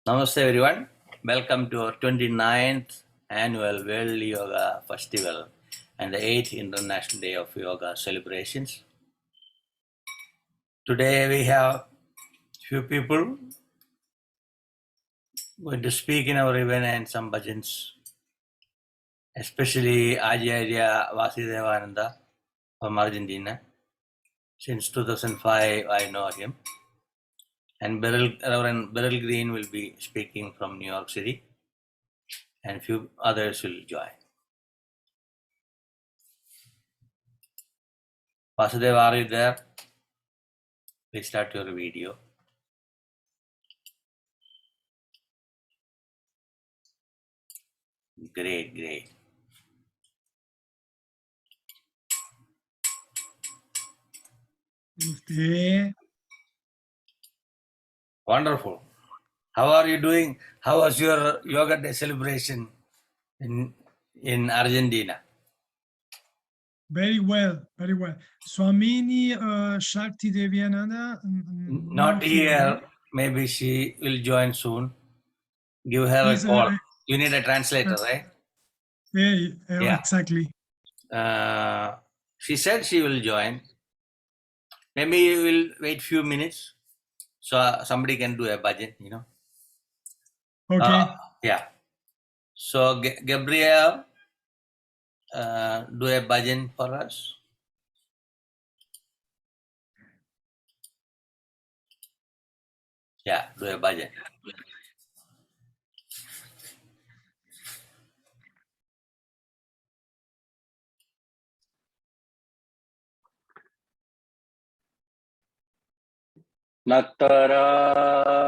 Namaste everyone. Welcome to our 29th annual World Yoga Festival and the 8th International Day of Yoga celebrations. Today we have few people going to speak in our event and some bhajans, especially Acharya Vasudevananda from Argentina. Since 2005 I know him. And Reverend Beryl Green will be speaking from New York City and few others will join. Vasudev, are you there? Please start your video. Great. Namaste. Wonderful. How are you doing? How was your Yoga Day celebration in Argentina? Very well. Swamini Shakti Deviananda. Not here. Maybe she will join soon. Give her a Is, call. You need a translator, right? Yeah, exactly. She said she will join. Maybe you will wait few minutes so somebody can do a bhajan, Okay. Yeah. So Gabriel, do a bhajan for us. Yeah, do a bhajan. Nataraja,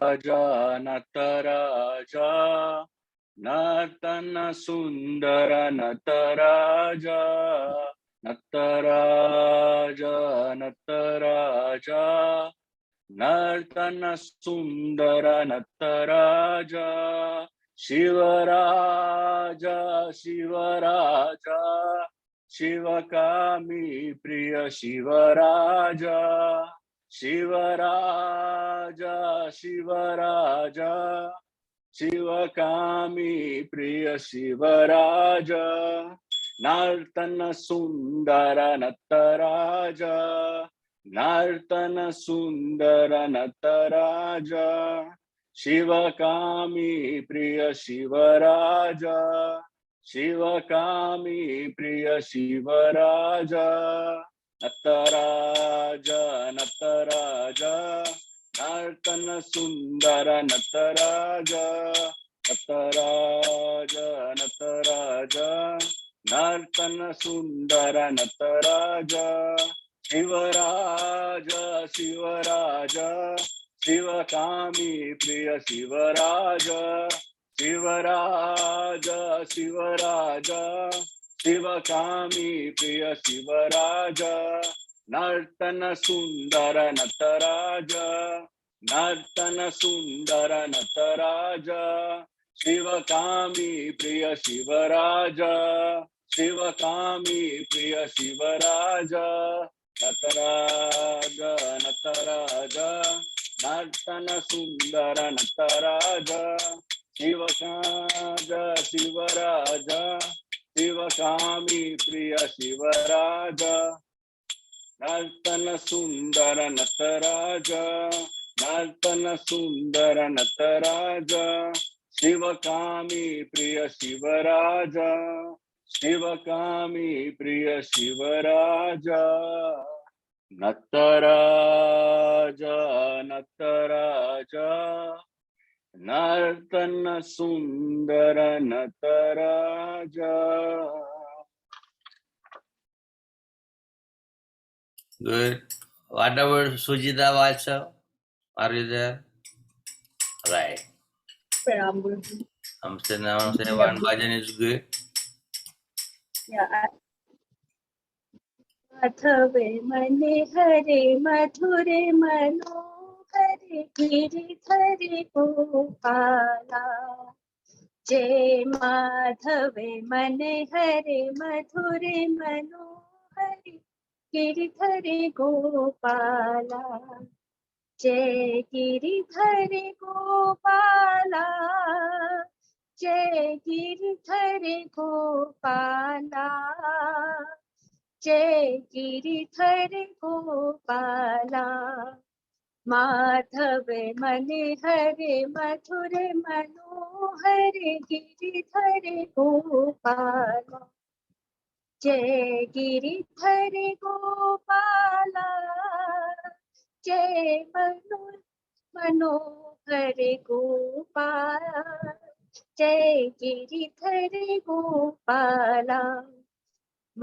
Natana Sundara Nataraja, Nartana Sundara Nataraja, Shivaraja, Shivakami Priya Shivaraja, Shivakami Priya Shivaraja, Nartana Sundara Nataraja, Nartana Sundara Nataraja, Shivakami Priya Shivaraja, Shivakami Priya Shivaraja, Nataraja, Nartana Sundara Nataraja, Nartana Sundara Nataraja, Shivaraja, Shivakami Priya Shivaraja, Shivakami Priya Shivaraja, Nartana Sundara Nataraja, Nartana Sundara Nataraja, Shivakami Priya Shivaraja, Shivakami Priya Shivaraja, Nataraja, Nartana Sundara Nataraja, Shivaraja, Shivakami Priya Shivaraja, Nartana Sundara Nataraja, Nartana Sundara Nataraja, Shivakami Priya Shivaraja, Shivakami Priya Shivaraja, Nataraja, Nartana Sundara Nataraja. Good. What about Sujita Valsa? Are you there? Right. I'm saying one bhajan is good. Yeah. Madhave mane hare madhure manohare giridhare gopala Jai Madhave mane hare madhure manohare giridhare gopala जय गिरिधर गोपाला, जय गिरिधर गोपाला, जय गिरिधर गोपाला। माधव मन हरे मधुर मनोहर गिरिधर गोपाला, जय गिरिधर गोपाला, जय मनोहर गोपाला, जय गिरिधर गोपाला।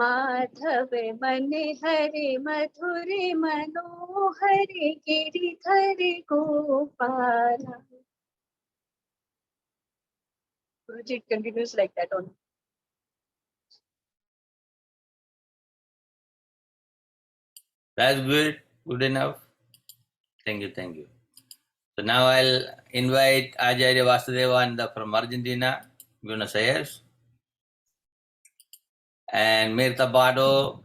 माधव मन हरे मधुर मनोहर Giridhar Gopala. It continues like that only. That's good. Good enough. Thank you. Thank you. So now I'll invite Acharya Vasudevananda from Argentina, Buenos Aires, and Mirta Bado,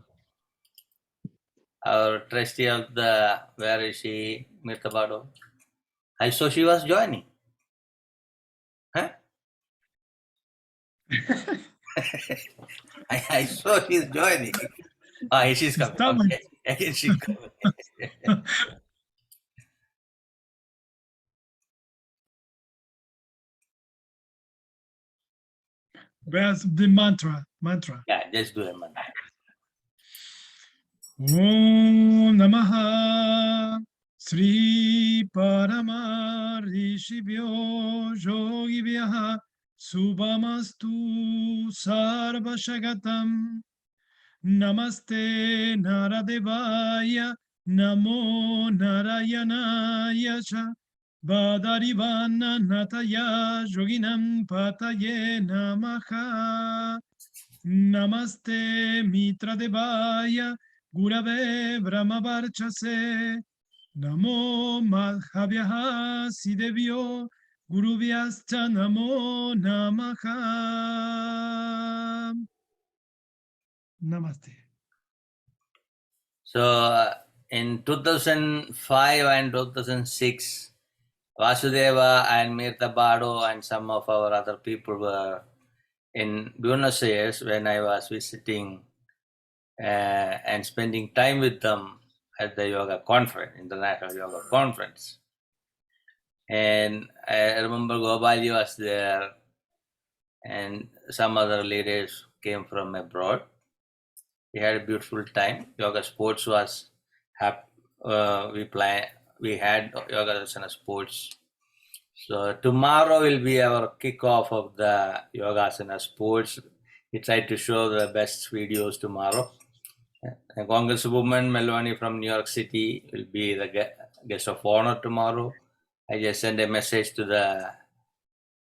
our trustee of the, where is she? Mirta Bado. I saw she was joining. Huh? I saw she's joining. Ah, she's coming. Estamos. Okay. Again, she's coming. Where's the mantra? Yeah, just do it, man. Om Namaha Sri Parama Rishibhyo Yogibhyaha Subhamastu Sarva Shagatam. Namaste Naradevaya Namo Narayanaya Cha Badarivana Nataya Yoginam Pataye Namaha. Namaste Mitra Devaya Gurave Brahmavarchase Namo Madhavyaha Sidevyo Guruvyascha Namo Namaha. Namaste. So in 2005 and 2006, Vasudeva and Mirta Bado and some of our other people were in Buenos Aires when I was visiting and spending time with them at the yoga conference, International Yoga Conference. And I remember Gopalji was there and some other leaders came from abroad. We had a beautiful time. Yoga sports was we had yoga asana sports. So tomorrow will be our kickoff of the yoga asana sports. We try to show the best videos tomorrow. Congresswoman Melvani from New York City will be the guest of honor tomorrow. I just send a message to the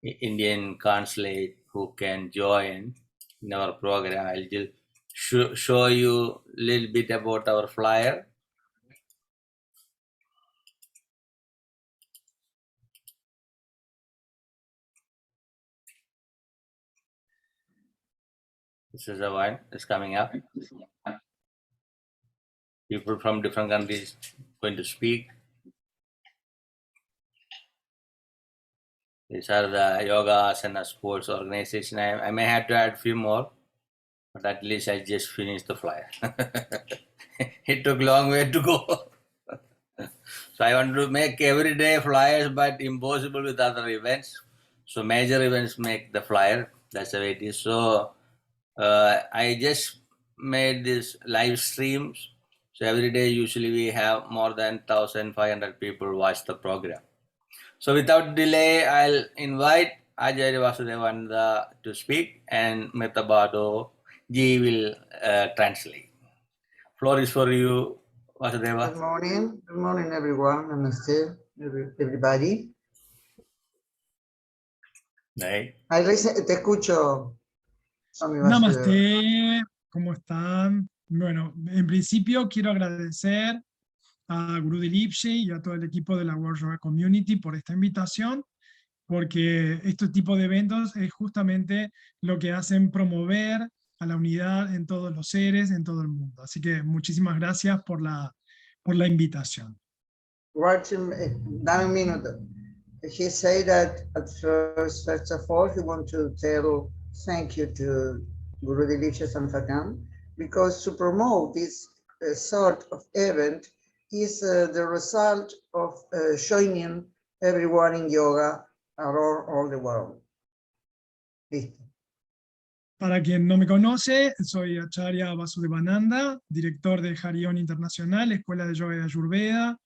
Indian consulate who can join in our program. I'll just show you a little bit about our flyer. This is the one that's coming up. People from different countries going to speak. These are the yoga asana sports organization. I may have to add a few more, but at least I just finished the flyer. It took a long way to go. So I want to make everyday flyers, but impossible with other events. So major events make the flyer. That's the way it is. So I just made this live streams. So every day, usually we have more than 1,500 people watch the program. So without delay, I'll invite Acharya Vasudevananda to speak and Mirta Bado ji will translate. Floor is for you, Vasudeva. Good morning everyone. Namaste, everybody. Right. Te escucho. Namaste, ¿cómo están? Bueno, en principio quiero agradecer a Guru Dilipji y a todo el equipo de la World Yoga Community por esta invitación, porque este tipo de eventos es justamente lo que hacen promover a la unidad en todos los seres, en todo el mundo. Así que muchísimas gracias por la invitación. dame un minuto. He said that at first of all, he wants to tell thank you to Guru Dilip Sanfakan, because to promote this sort of event is the result of joining everyone in yoga around all the world. Listo. Para quien no me conoce, soy Acharya Vasudevananda, director de Harion Internacional, Escuela de Yoga y Ayurveda,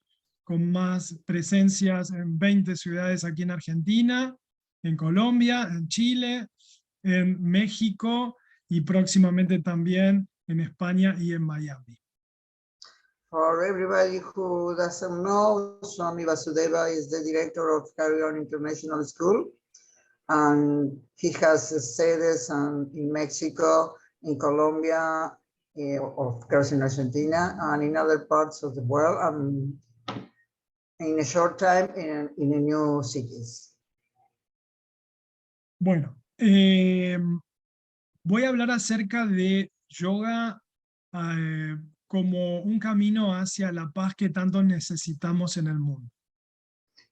con más presencias en 20 ciudades aquí en Argentina, en Colombia, en Chile, en México y próximamente también en España y en Miami. For everybody who doesn't know, Swami Vasudeva is the director of Harion International School, and he has sedes in Mexico, in Colombia, of course in Argentina, and in other parts of the world, and in a short time in a new cities. Bueno, voy a hablar acerca de yoga como un camino hacia la paz que tanto necesitamos en el mundo.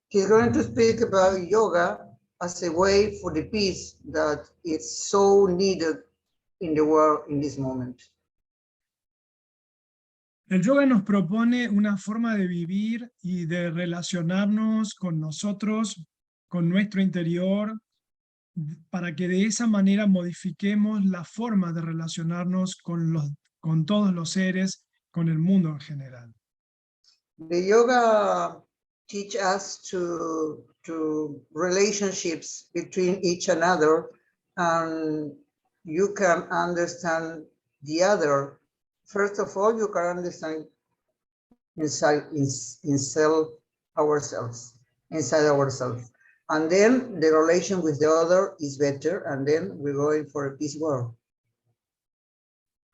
He's going to speak about yoga as a way for the peace that is so needed in the world in this moment. El yoga nos propone una forma de vivir y de relacionarnos con nosotros, con nuestro interior, para que de esa manera modifiquemos la forma de relacionarnos con todos los seres, con el mundo en general. The yoga teach us to relationships between each another, and you can understand the other. First of all, you can understand inside ourselves, and then the relation with the other is better, and then we're going for a peace world.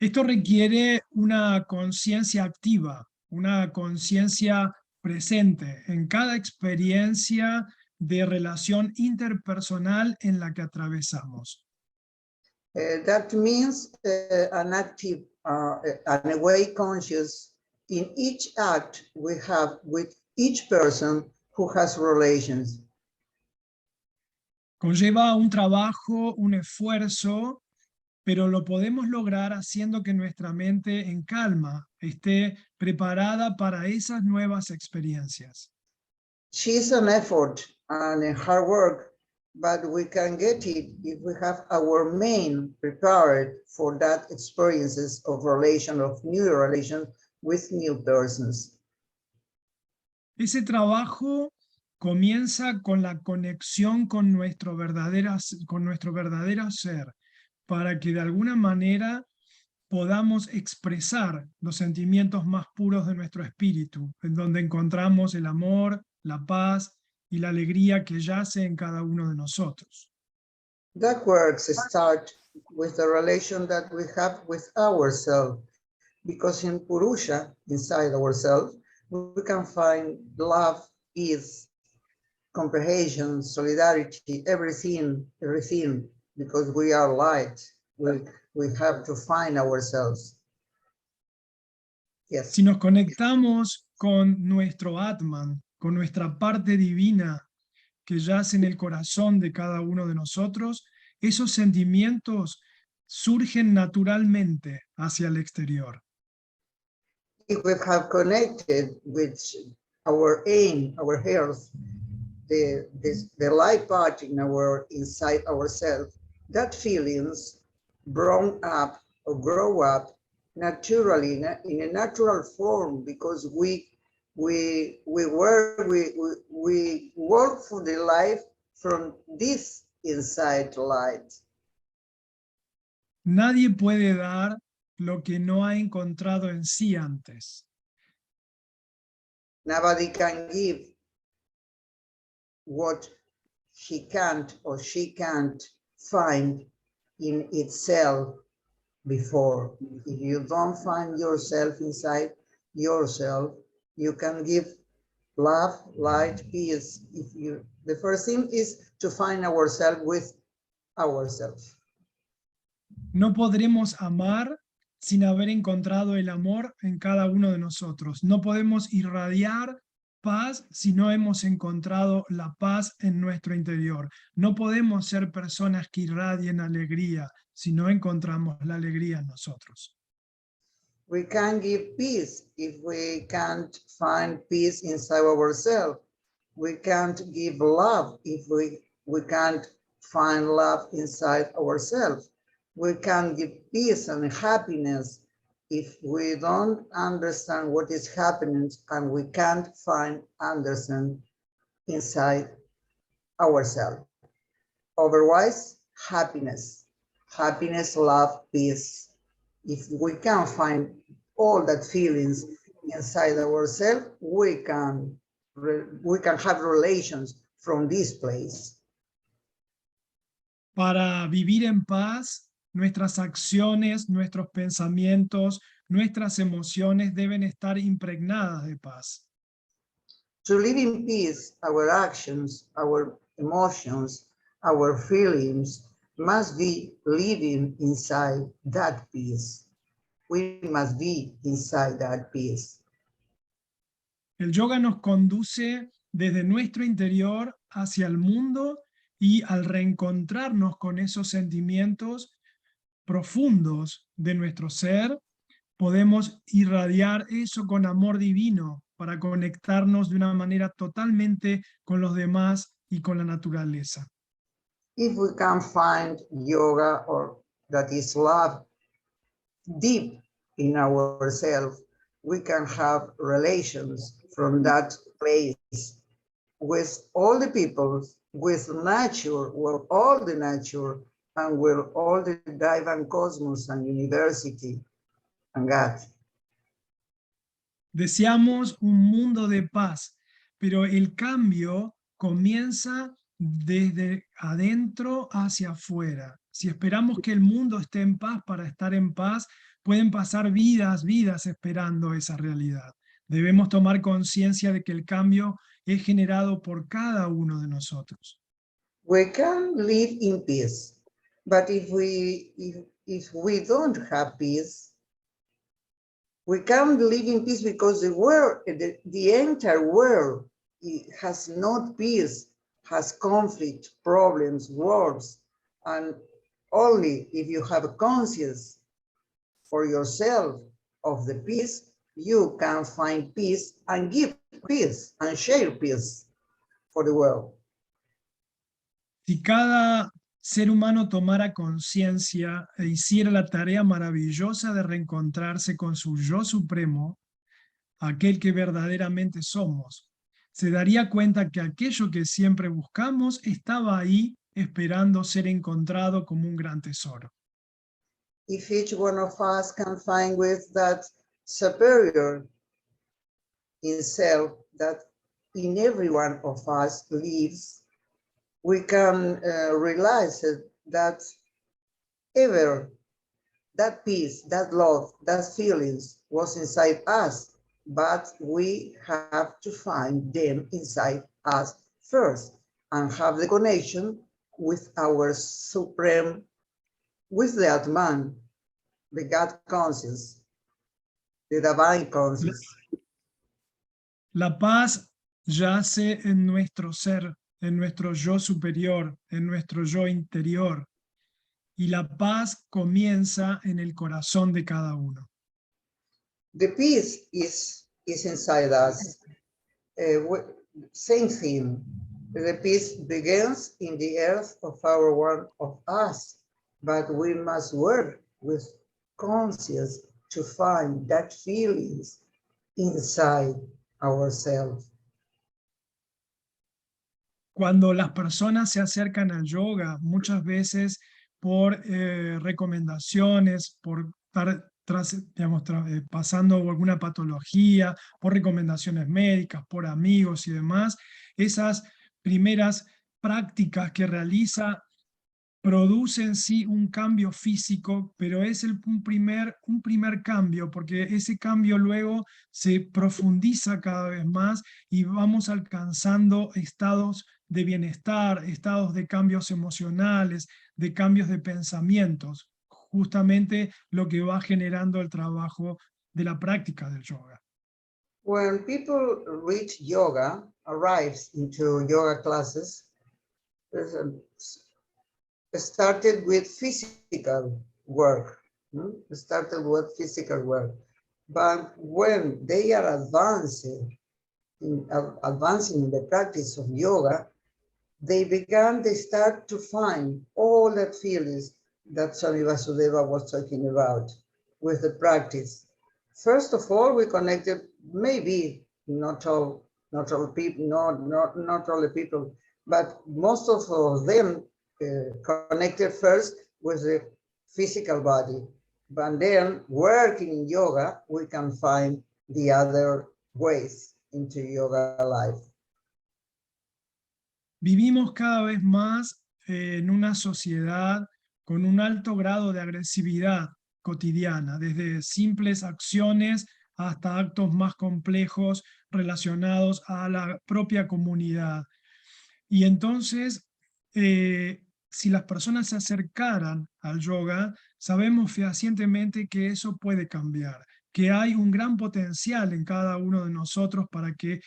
Esto requiere una conciencia activa, una conciencia presente en cada experiencia de relación interpersonal en la que atravesamos. That means an active, an awake conscious in each act we have with each person who has relations. Conlleva un trabajo, un esfuerzo, pero lo podemos lograr haciendo que nuestra mente en calma esté preparada para esas nuevas experiencias. She's an effort and a hard work, but we can get it if we have our mind prepared for that experiences of new relation with new persons. Ese trabajo comienza con la conexión con nuestro verdadero ser, para que de alguna manera podamos expresar los sentimientos más puros de nuestro espíritu, en donde encontramos el amor, la paz y la alegría que yace en cada uno de nosotros. That works start with the relation that we have with ourselves, because in Purusha, inside ourselves, we can find love, peace, comprehension, solidarity, everything, because we are light. We have to find ourselves. Yes. Si nos conectamos con nuestro Atman, con nuestra parte divina que yace en el corazón de cada uno de nosotros, esos sentimientos surgen naturalmente hacia el exterior. If we have connected with our aim, our health, the light part inside ourselves, that feelings grow up naturally in a natural form, because we work for the life from this inside light. Nadie puede dar lo que no ha encontrado en sí antes. Nobody can give what he can't or she can't find in itself before. If you don't find yourself inside yourself, you can give love, light, peace. The first thing is to find ourselves with ourselves. No podremos amar sin haber encontrado el amor en cada uno de nosotros. No podemos irradiar paz si no hemos encontrado la paz en nuestro interior. No podemos ser personas que irradien alegría si no encontramos la alegría en nosotros. We can't give peace if we can't find peace inside ourselves. We can't give love if we can't find love inside ourselves. We can't give peace and happiness if we don't understand what is happening and we can't understand inside ourselves. Otherwise, happiness, love, peace. If we can find all that feelings inside ourselves, we can have relations from this place. Para vivir en paz, nuestras acciones, nuestros pensamientos, nuestras emociones deben estar impregnadas de paz. To live in peace, our actions, our emotions, our feelings must be living inside that peace. We must be inside that peace. El yoga nos conduce desde nuestro interior hacia el mundo y al reencontrarnos con esos sentimientos profundos de nuestro ser, podemos irradiar eso con amor divino para conectarnos de una manera totalmente con los demás y con la naturaleza. If we can find yoga or that is love deep in ourselves, we can have relations from that place with all the people, with nature, with all the nature, and with all the divine cosmos and university and God. Deseamos un mundo de paz, pero el cambio comienza desde adentro hacia afuera. Si esperamos que el mundo esté en paz para estar en paz, pueden pasar vidas esperando esa realidad. Debemos tomar conciencia de que el cambio es generado por cada uno de nosotros. We can live in peace, but if we don't have peace, we can't live in peace because the world, the entire world has not peace, has conflict, problems, wars, and only if you have a conscience for yourself of the peace, you can find peace and give peace and share peace for the world. Si cada ser humano tomara conciencia e hiciera la tarea maravillosa de reencontrarse con su yo supremo, aquel que verdaderamente somos, se daría cuenta que aquello que siempre buscamos estaba ahí esperando ser encontrado como un gran tesoro. If each one of us can find with that superior in self that in every one of us lives, we can realize that that peace, that love, that feelings was inside us, but we have to find them inside us first and have the connection with our supreme, with the Atman, the God conscious, the divine conscious. La paz yace en nuestro ser, en nuestro yo superior, en nuestro yo interior, y la paz comienza en el corazón de cada uno. The peace is inside us. Same thing. The peace begins in the earth of our one of us, but we must work with conscience to find that feelings inside ourselves. Cuando las personas se acercan al yoga, muchas veces por recomendaciones, por estar pasando alguna patología, por recomendaciones médicas, por amigos y demás, esas primeras prácticas que realiza producen sí un cambio físico, pero es un primer cambio, porque ese cambio luego se profundiza cada vez más y vamos alcanzando estados de bienestar, estados de cambios emocionales, de cambios de pensamientos, justamente lo que va generando el trabajo de la práctica del yoga. when people reach yoga, arrives into yoga classes, started with physical work. Started with physical work. But when they are advancing in the practice of yoga, they start to find all the feelings that Swami Vasudeva was talking about with the practice. First of all, we connected, maybe not all people, not all the people, but most of them connected first with the physical body. But then working in yoga, we can find the other ways into yoga life. Vivimos cada vez más en una sociedad con un alto grado de agresividad cotidiana, desde simples acciones hasta actos más complejos relacionados a la propia comunidad. Y entonces, si las personas se acercaran al yoga, sabemos fehacientemente que eso puede cambiar, que hay un gran potencial en cada uno de nosotros para que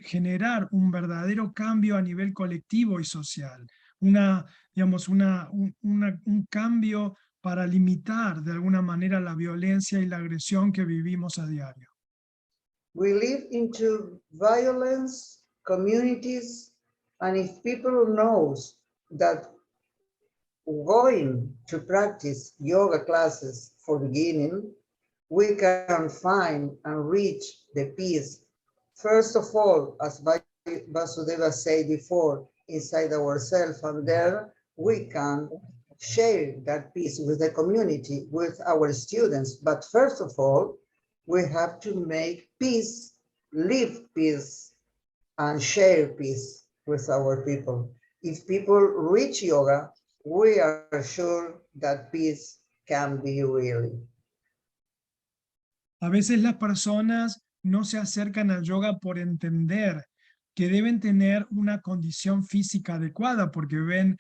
generar un verdadero cambio a nivel colectivo y social, un cambio para limitar de alguna manera la violencia y la agresión que vivimos a diario. We live into violence communities, and if people knows that going to practice yoga classes for beginning, we can find and reach the peace. First of all, as Vasudeva said before, inside ourselves, and there we can share that peace with the community, with our students. But first of all, we have to make peace, live peace, and share peace with our people. If people reach yoga, we are sure that peace can be really. A veces las personas no se acercan al yoga por entender que deben tener una condición física adecuada, porque ven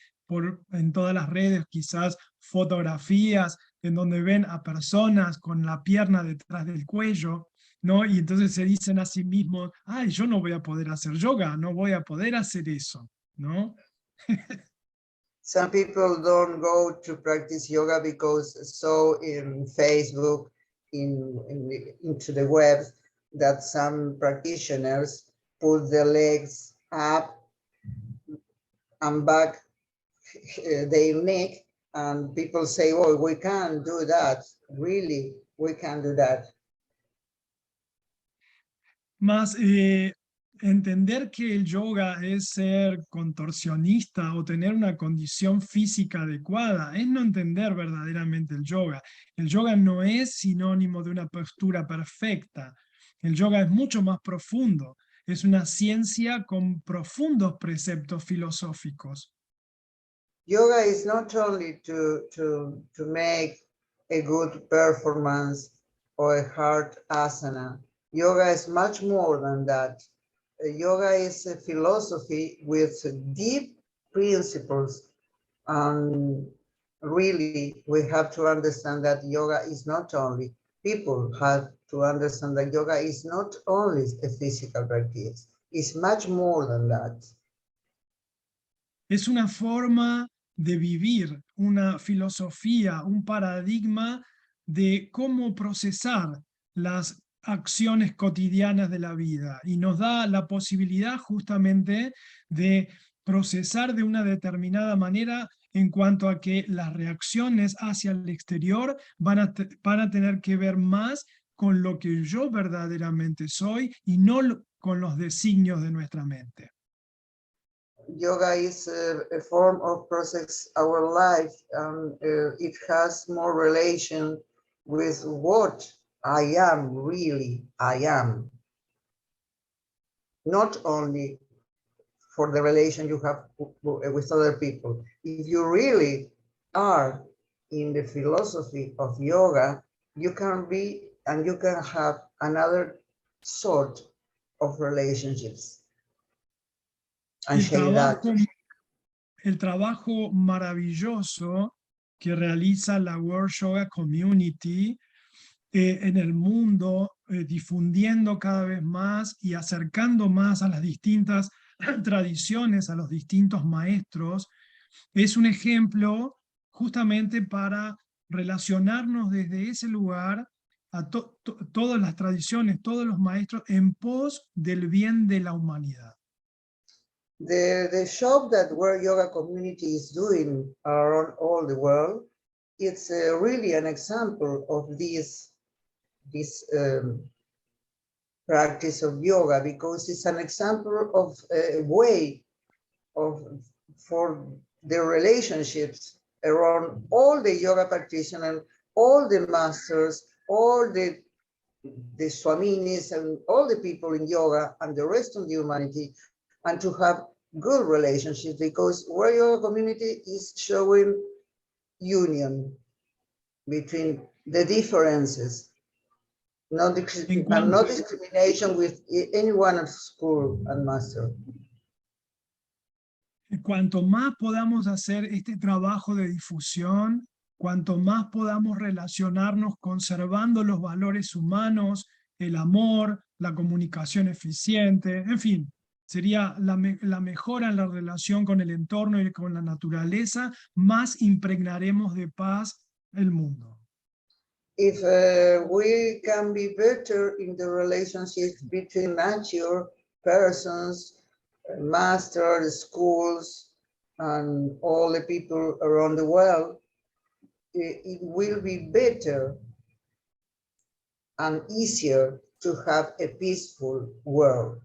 en todas las redes quizás fotografías en donde ven a personas con la pierna detrás del cuello, ¿no? Y entonces se dicen a sí mismos, ay, yo no voy a poder hacer yoga, no voy a poder hacer eso, ¿no? Some people don't go to practice yoga because saw in Facebook, into the web, that some practitioners put their legs up and back their neck, and people say, oh, we can't do that. Really, we can't do that. Más entender que el yoga es ser contorsionista o tener una condición física adecuada, es no entender verdaderamente el yoga. El yoga no es sinónimo de una postura perfecta. El yoga es mucho más profundo. Es una ciencia con profundos preceptos filosóficos. Yoga is not only to make a good performance or a hard asana. Yoga is much more than that. Yoga is a philosophy with deep principles. And really, we have to understand that yoga is not only, people have to understand that yoga is not only a physical practice. It's much more than that. Es una forma de vivir, una filosofía, un paradigma de cómo procesar las acciones cotidianas de la vida, y nos da la posibilidad justamente de procesar de una determinada manera en cuanto a que las reacciones hacia el exterior van a tener que ver más con lo que yo verdaderamente soy y no con los designios de nuestra mente. Yoga is a form of process our life, and it has more relation with what I am, really, I am. Not only for the relation you have with other people. If you really are in the philosophy of yoga, you can be and you can have another sort of relationships. And share that. El trabajo maravilloso que realiza la World Yoga Community en el mundo, difundiendo cada vez más y acercando más a las distintas tradiciones, a los distintos maestros, es un ejemplo justamente para relacionarnos desde ese lugar a todas las tradiciones, todos los maestros en pos del bien de la humanidad. The job that World Yoga Community is doing around all the world, it's really an example of this practice of yoga, because it's an example of a way for the relationships around all the yoga practitioners, all the masters, all the Swaminis and all the people in yoga and the rest of the humanity, and to have good relationships, because World Yoga Community is showing union between the differences, no discrimination with anyone of school and master. Cuanto más podamos hacer este trabajo de difusión, cuanto más podamos relacionarnos conservando los valores humanos, el amor, la comunicación eficiente, en fin, sería la mejora en la relación con el entorno y con la naturaleza, más impregnaremos de paz el mundo. If we can be better in the relationships between nature, persons, masters, schools, and all the people around the world, it will be better and easier to have a peaceful world.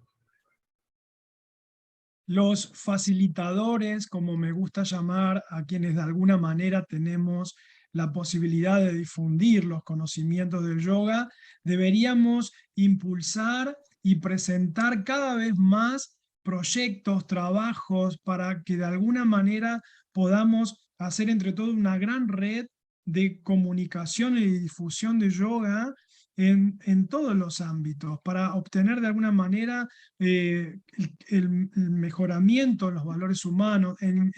Los facilitadores, como me gusta llamar a quienes de alguna manera tenemos la posibilidad de difundir los conocimientos del yoga, deberíamos impulsar y presentar cada vez más proyectos, trabajos, para que de alguna manera podamos hacer entre todos una gran red de comunicación y difusión de yoga en todos los ámbitos, para obtener de alguna manera el mejoramiento de los valores humanos, en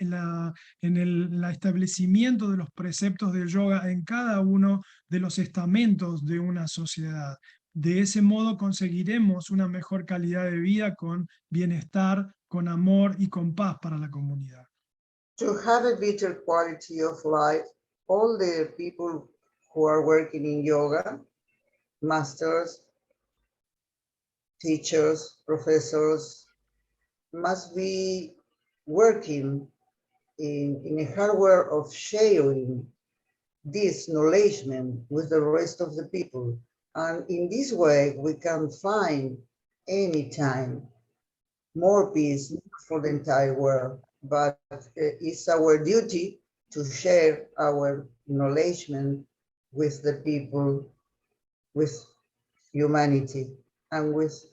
el establecimiento de los preceptos del yoga en cada uno de los estamentos de una sociedad. De ese modo conseguiremos una mejor calidad de vida con bienestar, con amor y con paz para la comunidad. To have a better quality of life, all the people who are working in yoga, masters, teachers, professors, must be working in a hardware of sharing this knowledge with the rest of the people. And in this way, we can find anytime more peace for the entire world. But it's our duty to share our knowledge with the people, with humanity, and with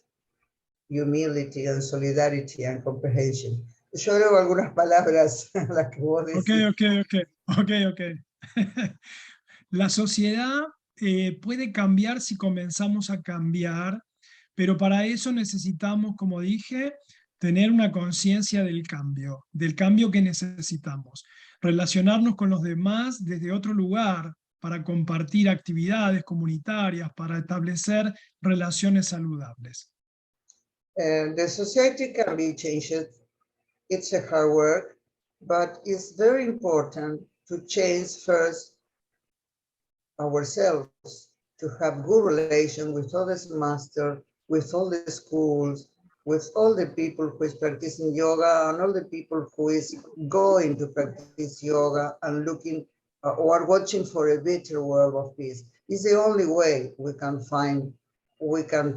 humility and solidarity and comprehension. Yo agrego algunas palabras a las que vos decís. Ok. La sociedad puede cambiar si comenzamos a cambiar, pero para eso necesitamos, como dije, tener una conciencia del cambio que necesitamos, relacionarnos con los demás desde otro lugar, para compartir actividades comunitarias, para establecer relaciones saludables. The society can be changed. It's a hard work, but it's very important to change first ourselves, to have good relation with all the masters, with all the schools, with all the people who is practicing yoga, and all the people who is going to practice yoga and looking or watching for a better world of peace. It's the only way we can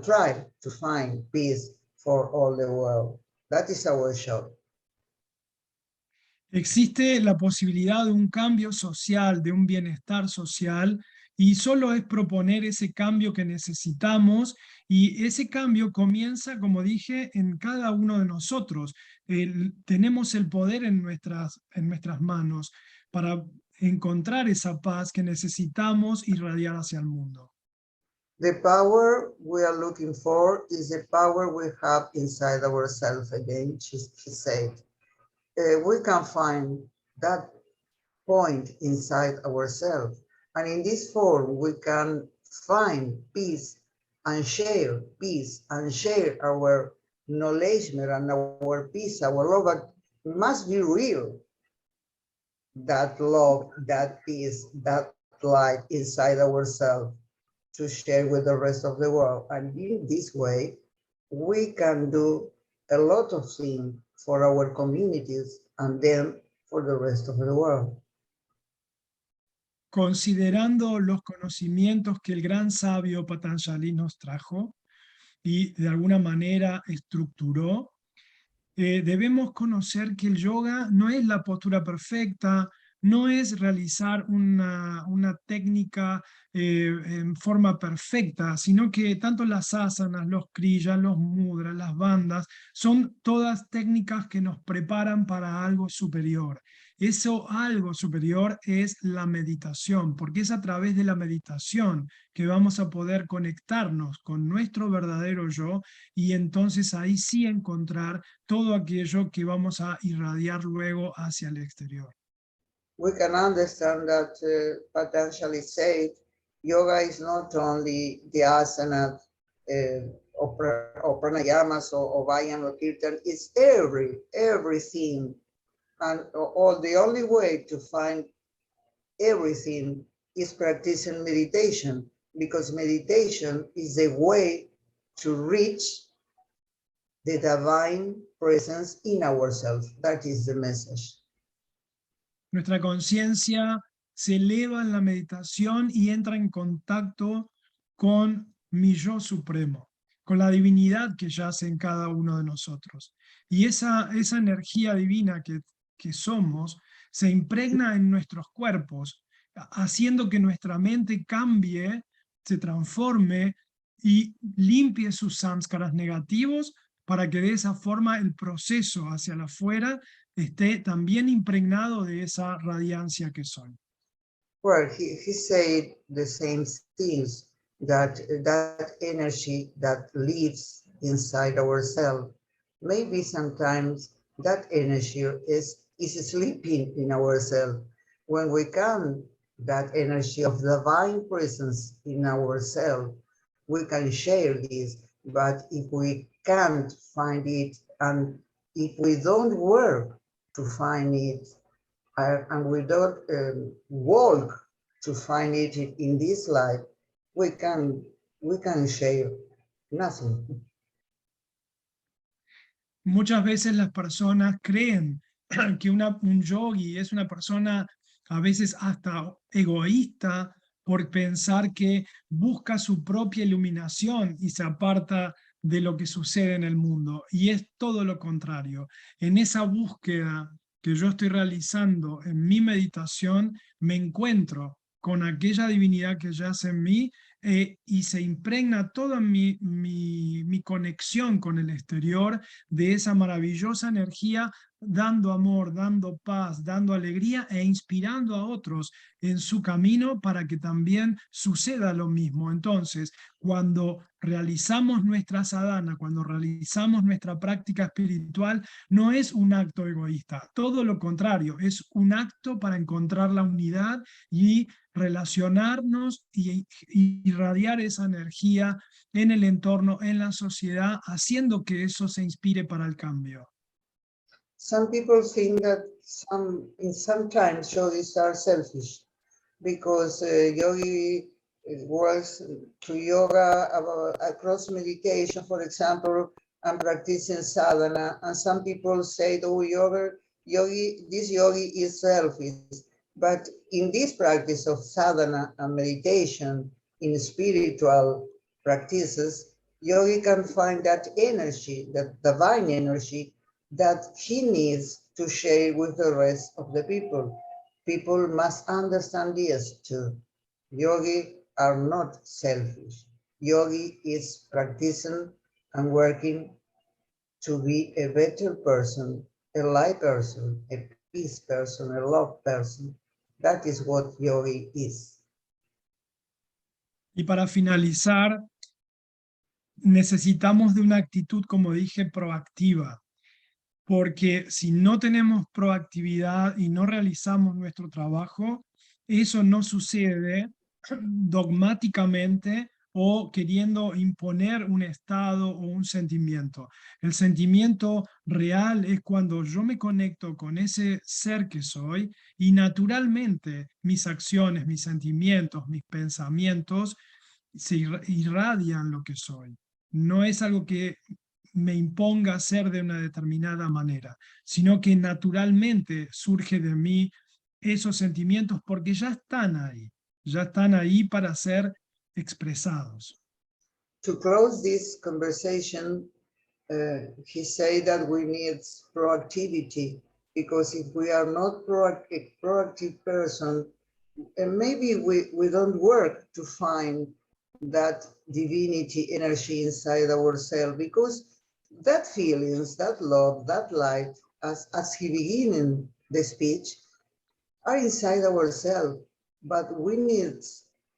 try to find peace for all the world. That is our job. Existe la posibilidad de un cambio social, de un bienestar social, y solo es proponer ese cambio que necesitamos, y ese cambio comienza, como dije, en cada uno de nosotros. Tenemos el poder en nuestras manos para encontrar esa paz que necesitamos irradiar hacia el mundo. The power we are looking for is the power we have inside ourselves again, she said. We can find that point inside ourselves. And in this form, we can find peace and share our knowledge and our peace, our love, but it must be real. That love, that peace, that light inside ourselves to share with the rest of the world. And in this way, we can do a lot of things for our communities and then for the rest of the world. Considerando los conocimientos que el gran sabio Patanjali nos trajo y de alguna manera estructuró, debemos conocer que el yoga no es la postura perfecta, no es realizar una técnica en forma perfecta, sino que tanto las asanas, los kriyas, los mudras, las bandas, son todas técnicas que nos preparan para algo superior. Eso algo superior es la meditación, porque es a través de la meditación que vamos a poder conectarnos con nuestro verdadero yo y entonces ahí sí encontrar todo aquello que vamos a irradiar luego hacia el exterior. We can understand that Patanjali said, yoga is not only the asana or pranayamas or Vayam or Kirtan, it's everything. And the only way to find everything is practicing meditation, because meditation is a way to reach the divine presence in ourselves. That is the message. Nuestra conciencia se eleva en la meditación y entra en contacto con mi yo supremo, con la divinidad que yace en cada uno de nosotros. Y esa energía divina que somos se impregna en nuestros cuerpos, haciendo que nuestra mente cambie, se transforme y limpie sus samskaras negativos para que de esa forma el proceso hacia la afuera esté también impregnado de esa radiancia que soy. Well, he said the same things, that energy that lives inside ourselves, maybe sometimes that energy is sleeping in ourselves. When we can, that energy of divine presence in ourselves, we can share this, but if we can't find it, and if we don't work to find it, and we don't walk to find it in this life, we can share nothing. Muchas veces las personas creen que un yogi es una persona a veces hasta egoísta por pensar que busca su propia iluminación y se aparta de lo que sucede en el mundo. Y es todo lo contrario. En esa búsqueda que yo estoy realizando en mi meditación, me encuentro con aquella divinidad que yace en mí y se impregna toda mi conexión con el exterior de esa maravillosa energía, dando amor, dando paz, dando alegría e inspirando a otros en su camino para que también suceda lo mismo. Entonces, cuando realizamos nuestra sadhana, cuando realizamos nuestra práctica espiritual, no es un acto egoísta, todo lo contrario, es un acto para encontrar la unidad y relacionarnos y irradiar esa energía en el entorno, en la sociedad, haciendo que eso se inspire para el cambio. Some people think that sometimes yogis are selfish, because yogi works to yoga across meditation, for example, and practicing sadhana. And some people say, oh, this yogi is selfish. But in this practice of sadhana and meditation, in spiritual practices, yogi can find that energy, that divine energy that he needs to share with the rest of the people. People must understand this too. Yogi are not selfish. Yogi is practicing and working to be a better person, a light person, a peace person, a love person. That is what yogi is. Y para finalizar, necesitamos de una actitud, como dije, proactiva. Porque si no tenemos proactividad y no realizamos nuestro trabajo, eso no sucede dogmáticamente o queriendo imponer un estado o un sentimiento. El sentimiento real es cuando yo me conecto con ese ser que soy y naturalmente mis acciones, mis sentimientos, mis pensamientos se irradian lo que soy. No es algo que me imponga ser de una determinada manera, sino que naturalmente surge de mí esos sentimientos porque ya están ahí para ser expresados. To close this conversation, he said that we need proactivity, because if we are not proactive person, and maybe we don't work to find that divinity energy inside ourselves, because that feelings, that love, that light, as he began in the speech, are inside ourselves, but we need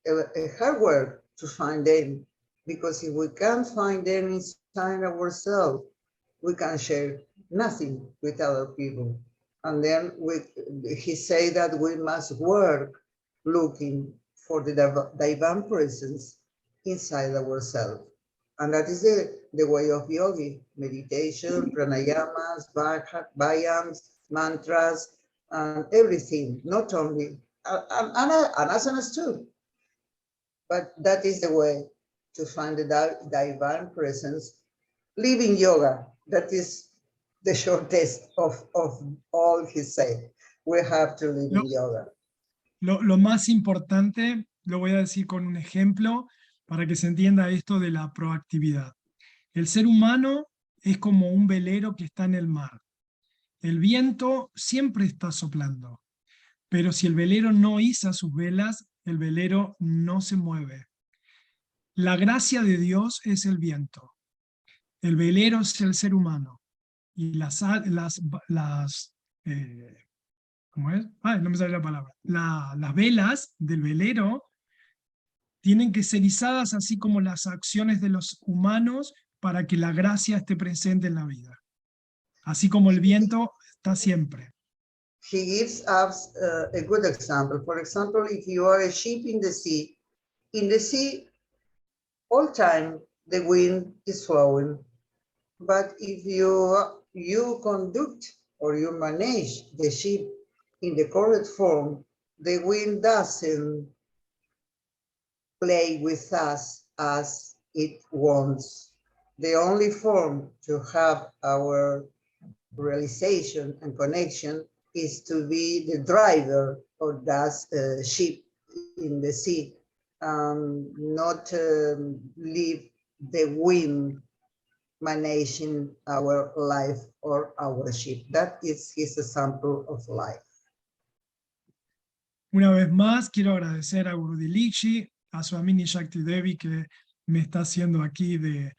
a hard work to find them, because if we can't find them inside ourselves, we can share nothing with other people. And then he said that we must work looking for the divine presence inside ourselves. And that is the way of yoga, meditation, pranayamas, bhayams, mantras, and everything, not only, and asanas too. But that is the way to find the divine presence. Living yoga, that is the shortest of all he said. We have to live in yoga. Lo más importante, lo voy a decir con un ejemplo para que se entienda esto de la proactividad. El ser humano es como un velero que está en el mar. El viento siempre está soplando, pero si el velero no iza sus velas, el velero no se mueve. La gracia de Dios es el viento. El velero es el ser humano. Y ¿cómo es? No me sale la palabra. Las velas del velero tienen que ser izadas así como las acciones de los humanos para que la gracia esté presente en la vida. Así como el viento está siempre. He gives us a good example. For example, if you are a ship in the sea, all time the wind is flowing. But if you conduct or you manage the ship in the correct form, the wind doesn't play with us as it wants. The only form to have our realization and connection is to be the driver of that ship in the sea, not leave the wind managing our life or our ship. That is his example of life. Una vez más, quiero agradecer a Guru Dilichi, a Swamini Shakti Devi, que me está haciendo aquí de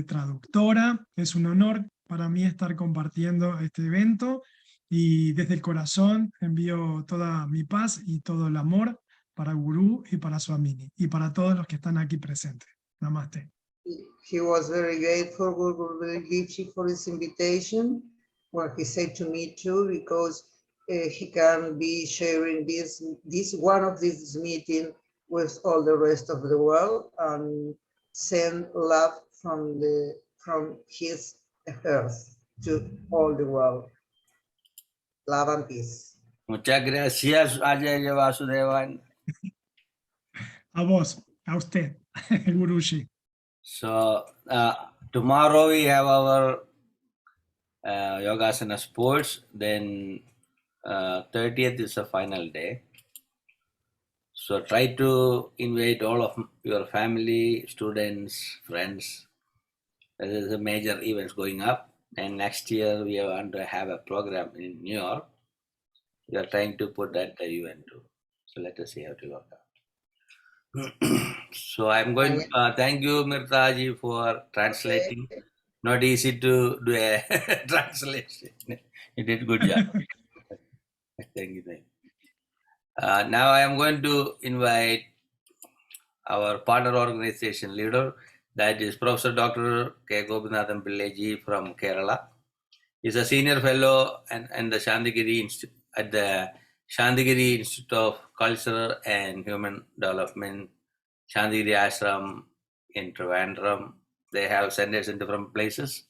traductora. Es un honor para mí estar compartiendo este evento y desde el corazón envío toda mi paz y todo el amor para Guru y para Swamini y para todos los que están aquí presentes. Namaste. He was very grateful, Guru Dilichi, for his invitation, what he said to me too, because he can be sharing this one of these meeting with all the rest of the world and send love from his earth to all the world. Love and peace. Muchas gracias, Ajay Vasudevan. A vos, a usted, Guruji. So tomorrow we have our Yogasana sports. Then 30th is the final day. So try to invite all of your family, students, friends. There is a major events going up. And next year we want to have a program in New York. We are trying to put that event too. So let us see how to work out. So I'm going to thank you, Mirtaji, for translating. Not easy to do a translation. You did a good job. Thank you. Now I am going to invite our partner organization leader, that is Professor Dr. K. Gopinathan Pillaji from Kerala. He's a senior fellow and the Shantigiri Institute at the Shantigiri Institute of Culture and Human Development, Shantigiri Ashram in Trivandrum. They have centers in different places.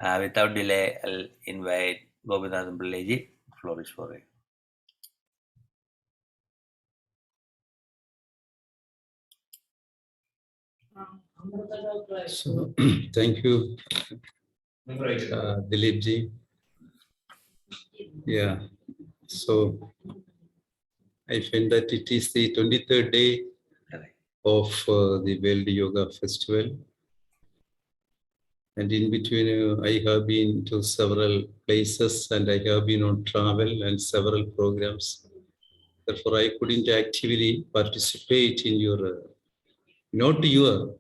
Without delay, I'll invite Gopinath Pillaiji. Floor is for you. So, thank you, Dilip ji. Yeah, so I find that it is the 23rd day of the World Yoga Festival. And in between, I have been to several places and I have been on travel and several programs. Therefore, I couldn't actively participate in your, not your,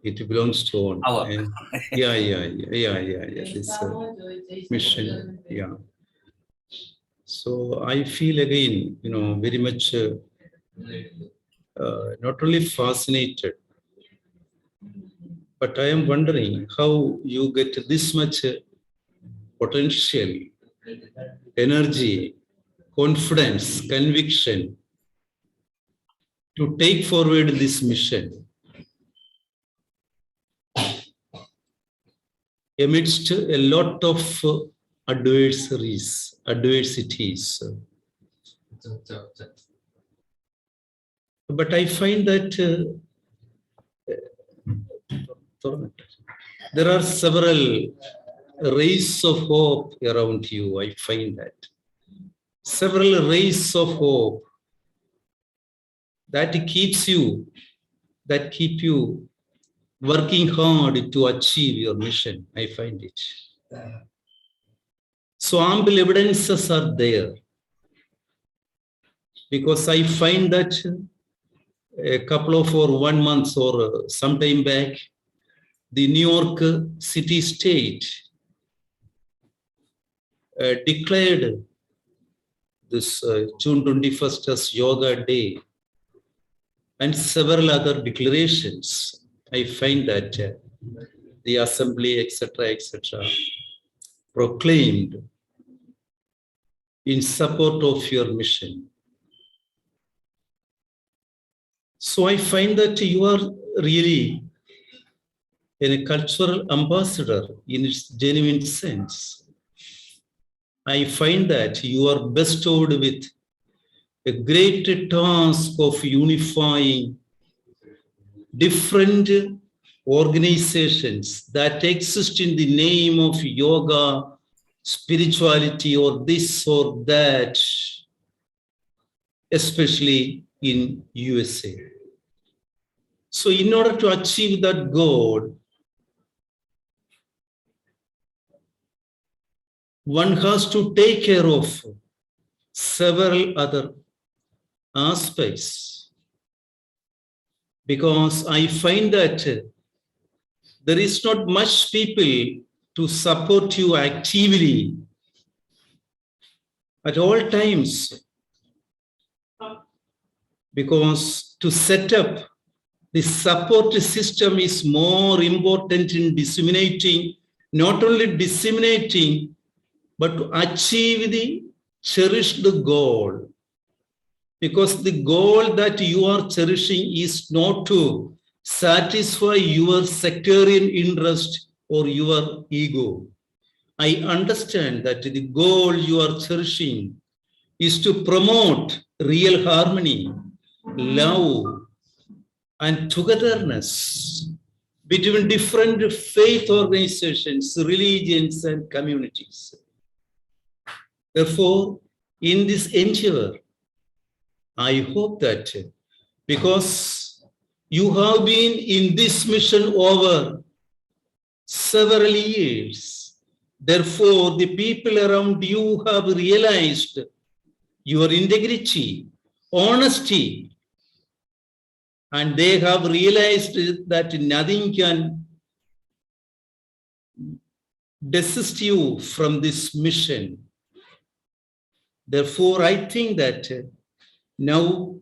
it belongs to one. Our. This mission, yeah. So I feel again, very much not only fascinated, but I am wondering how you get this much potential, energy, confidence, conviction to take forward this mission amidst a lot of adversities. But I find that there are several rays of hope around you. I find that. Several rays of hope that keep you working hard to achieve your mission. I find it. So ample evidences are there. Because I find that a couple of or 1 month or some time back, the New York City State declared this June 21st as Yoga Day and several other declarations. I find that the assembly, etc., proclaimed in support of your mission. So I find that you are really a cultural ambassador in its genuine sense. I find that you are bestowed with a great task of unifying different organizations that exist in the name of yoga, spirituality, or this or that, especially in USA. So in order to achieve that goal, one has to take care of several other aspects. Because I find that there is not much people to support you actively at all times. Because to set up the support system is more important in disseminating, not only disseminating, but to achieve the cherished goal. Because the goal that you are cherishing is not to satisfy your sectarian interest or your ego. I understand that the goal you are cherishing is to promote real harmony, love, and togetherness between different faith organizations, religions, and communities. Therefore, in this endeavor, I hope that because you have been in this mission over several years, therefore the people around you have realized your integrity, honesty, and they have realized that nothing can desist you from this mission. Therefore, I think that now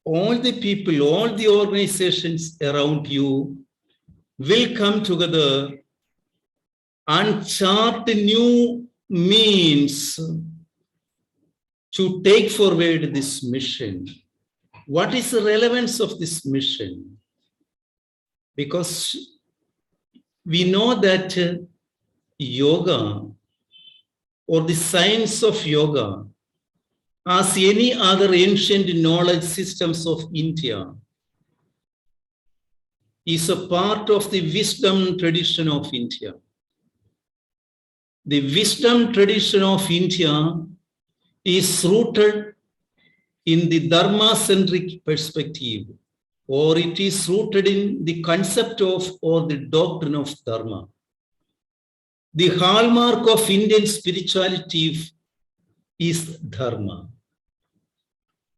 all the people, all the organizations around you will come together and chart new means to take forward this mission. What is the relevance of this mission? Because we know that yoga or the science of yoga, as any other ancient knowledge systems of India, is a part of the wisdom tradition of India. The wisdom tradition of India is rooted in the Dharma-centric perspective, or it is rooted in the concept of or the doctrine of Dharma. The hallmark of Indian spirituality is Dharma.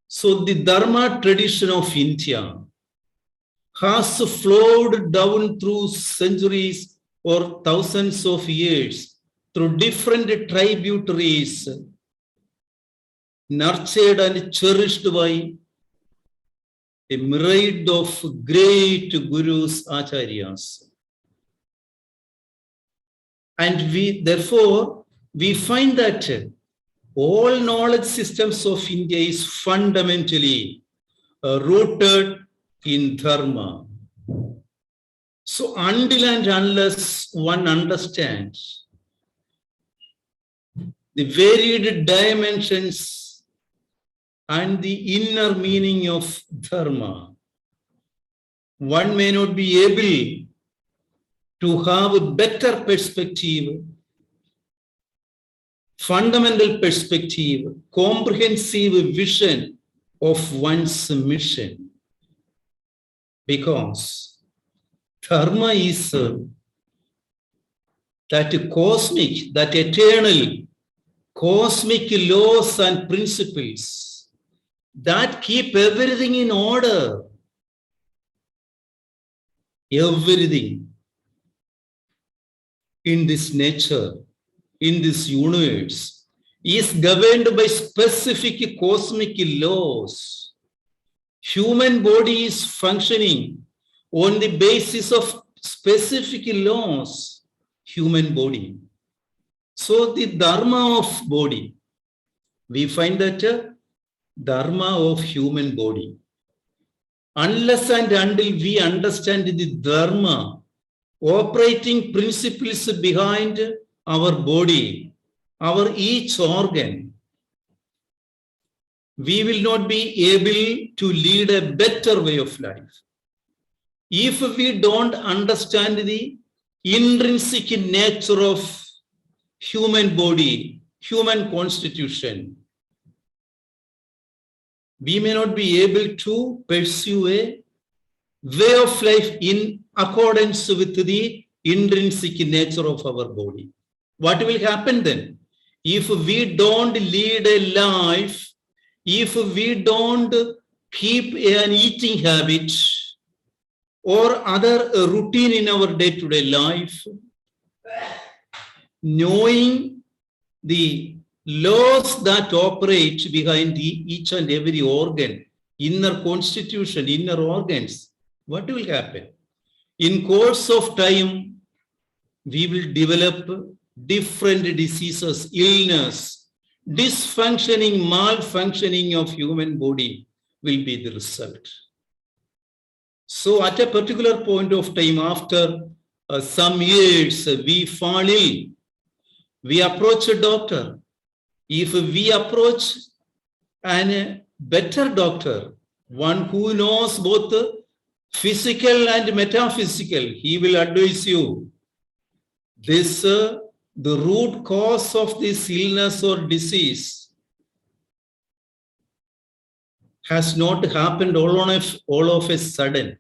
So the Dharma tradition of India has flowed down through centuries or thousands of years through different tributaries, nurtured and cherished by a myriad of great gurus, acharyas. And therefore, we find that all knowledge systems of India is fundamentally rooted in Dharma. So until and unless one understands the varied dimensions and the inner meaning of Dharma, one may not be able to have a better perspective, fundamental perspective, comprehensive vision of one's mission. Because Dharma is that cosmic, that eternal, cosmic laws and principles that keep everything in order. Everything in this nature, in this universe, is governed by specific cosmic laws. Human body is functioning on the basis of specific laws, human body. So the Dharma of body, we find that Dharma of human body. Unless and until we understand the Dharma, operating principles behind our body, our each organ, we will not be able to lead a better way of life. If we don't understand the intrinsic nature of human body, human constitution, we may not be able to pursue a way of life in accordance with the intrinsic nature of our body. What will happen then? If we don't lead a life, if we don't keep an eating habit or other routine in our day-to-day life, knowing the laws that operate behind each and every organ, inner constitution, inner organs, what will happen? In course of time, we will develop different diseases, illness, dysfunctioning, malfunctioning of human body will be the result. So at a particular point of time, after some years, we fall ill, we approach a doctor. If we approach a better doctor, one who knows both physical and metaphysical, he will advise you this the root cause of this illness or disease has not happened all of a sudden.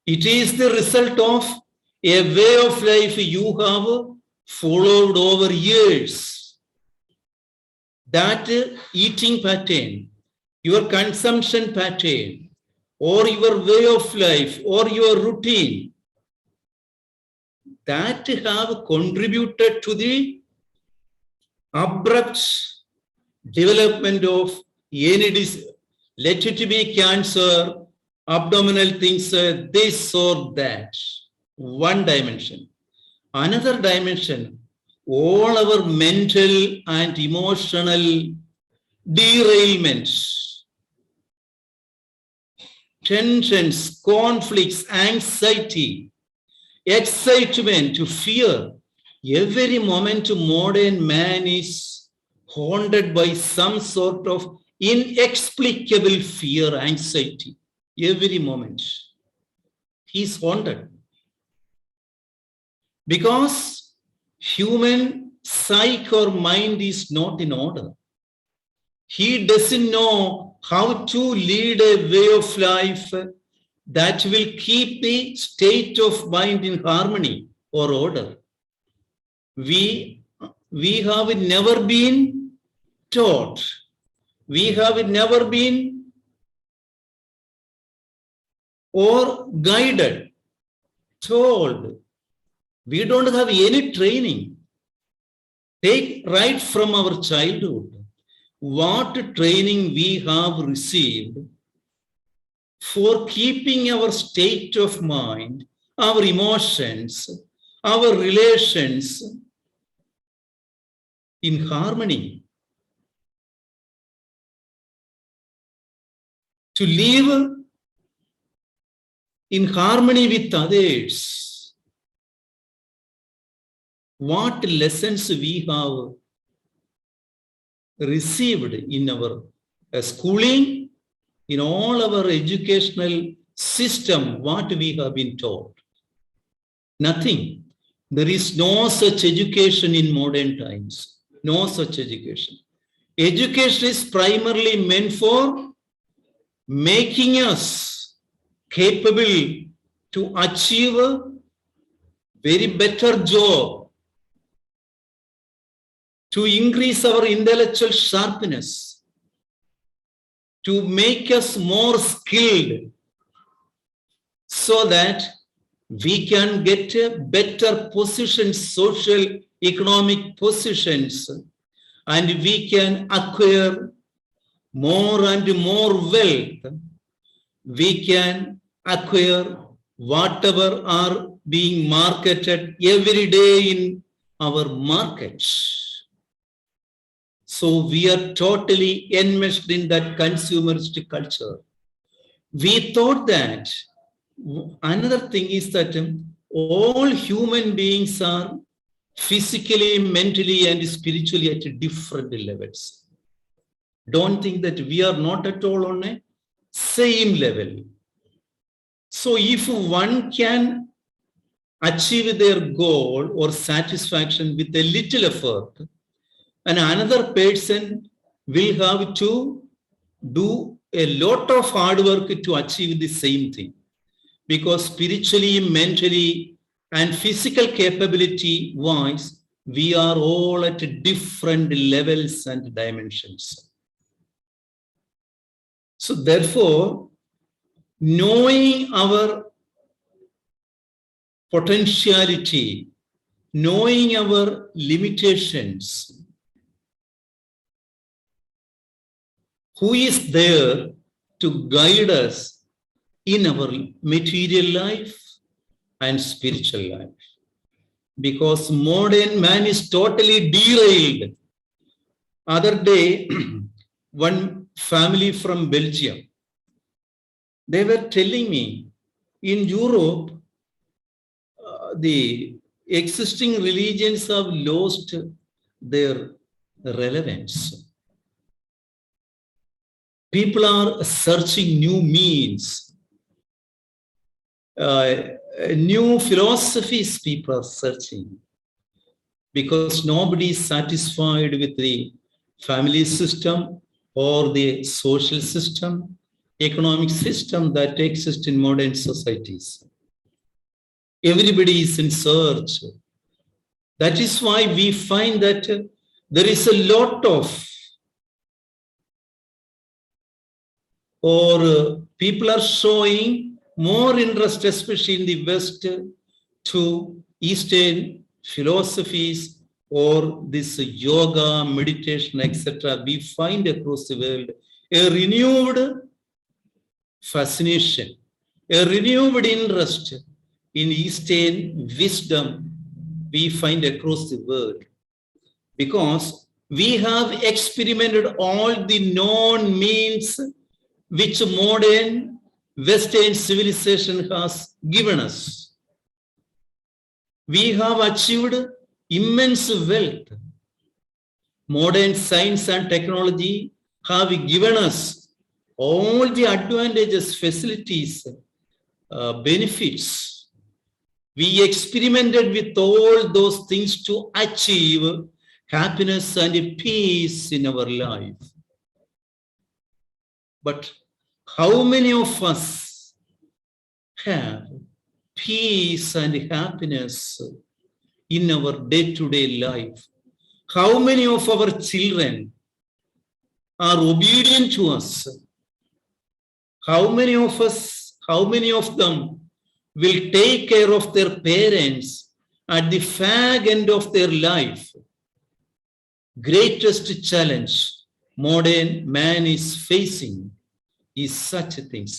It is the result of a way of life you have followed over years. That eating pattern, your consumption pattern, or your way of life, or your routine, that have contributed to the abrupt development of any disease. Let it be cancer, abdominal things, this or that. One dimension. Another dimension, all our mental and emotional derailment, tensions, conflicts, anxiety, excitement, fear. Every moment modern man is haunted by some sort of inexplicable fear, anxiety. Every moment he is haunted. Because human psyche or mind is not in order. He doesn't know how to lead a way of life that will keep the state of mind in harmony or order. We have never been taught. We have never been or guided, told. We don't have any training. Take right from our childhood. What training we have received for keeping our state of mind, our emotions, our relations in harmony. To live in harmony with others. What lessons we have received in our schooling, in all our educational system, what we have been taught? Nothing. There is no such education in modern times. No such education. Education is primarily meant for making us capable to achieve a very better job, to increase our intellectual sharpness, to make us more skilled so that we can get a better positions, social, economic positions, and we can acquire more and more wealth. We can acquire whatever are being marketed every day in our markets. So we are totally enmeshed in that consumeristic culture. We thought that another thing is that all human beings are physically, mentally, and spiritually at different levels. Don't think that we are not at all on a same level. So if one can achieve their goal or satisfaction with a little effort, and another person will have to do a lot of hard work to achieve the same thing. Because spiritually, mentally, and physical capability wise, we are all at different levels and dimensions. So therefore, knowing our potentiality, knowing our limitations, who is there to guide us in our material life and spiritual life? Because modern man is totally derailed. Other day, one family from Belgium, they were telling me, in Europe, the existing religions have lost their relevance. People are searching new means, new philosophies people are searching, because nobody is satisfied with the family system or the social system, economic system that exists in modern societies. Everybody is in search. That is why we find that there is a lot of, or people are showing more interest, especially in the West, to Eastern philosophies or this yoga, meditation, etc. We find across the world a renewed fascination, a renewed interest in Eastern wisdom we find across the world. Because We have experimented all the known means which modern Western civilization has given us. We have achieved immense wealth. Modern science and technology have given us all the advantages, facilities, benefits. We experimented with all those things to achieve happiness and peace in our life. But how many of us have peace and happiness in our day-to-day life? How many of our children are obedient to us? How many of them will take care of their parents at the fag end of their life? Greatest challenge modern man is facing is such things.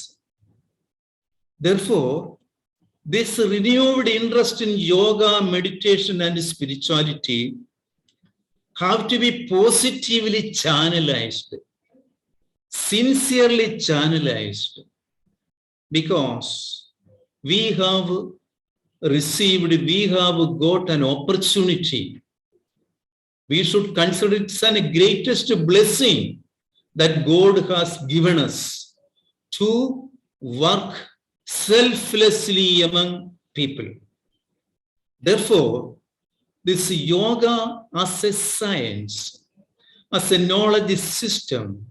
Therefore, this renewed interest in yoga, meditation, and spirituality have to be positively channelized, sincerely channelized, because we have got an opportunity. We should consider it the greatest blessing that God has given us to work selflessly among people. Therefore, this yoga as a science, as a knowledge system,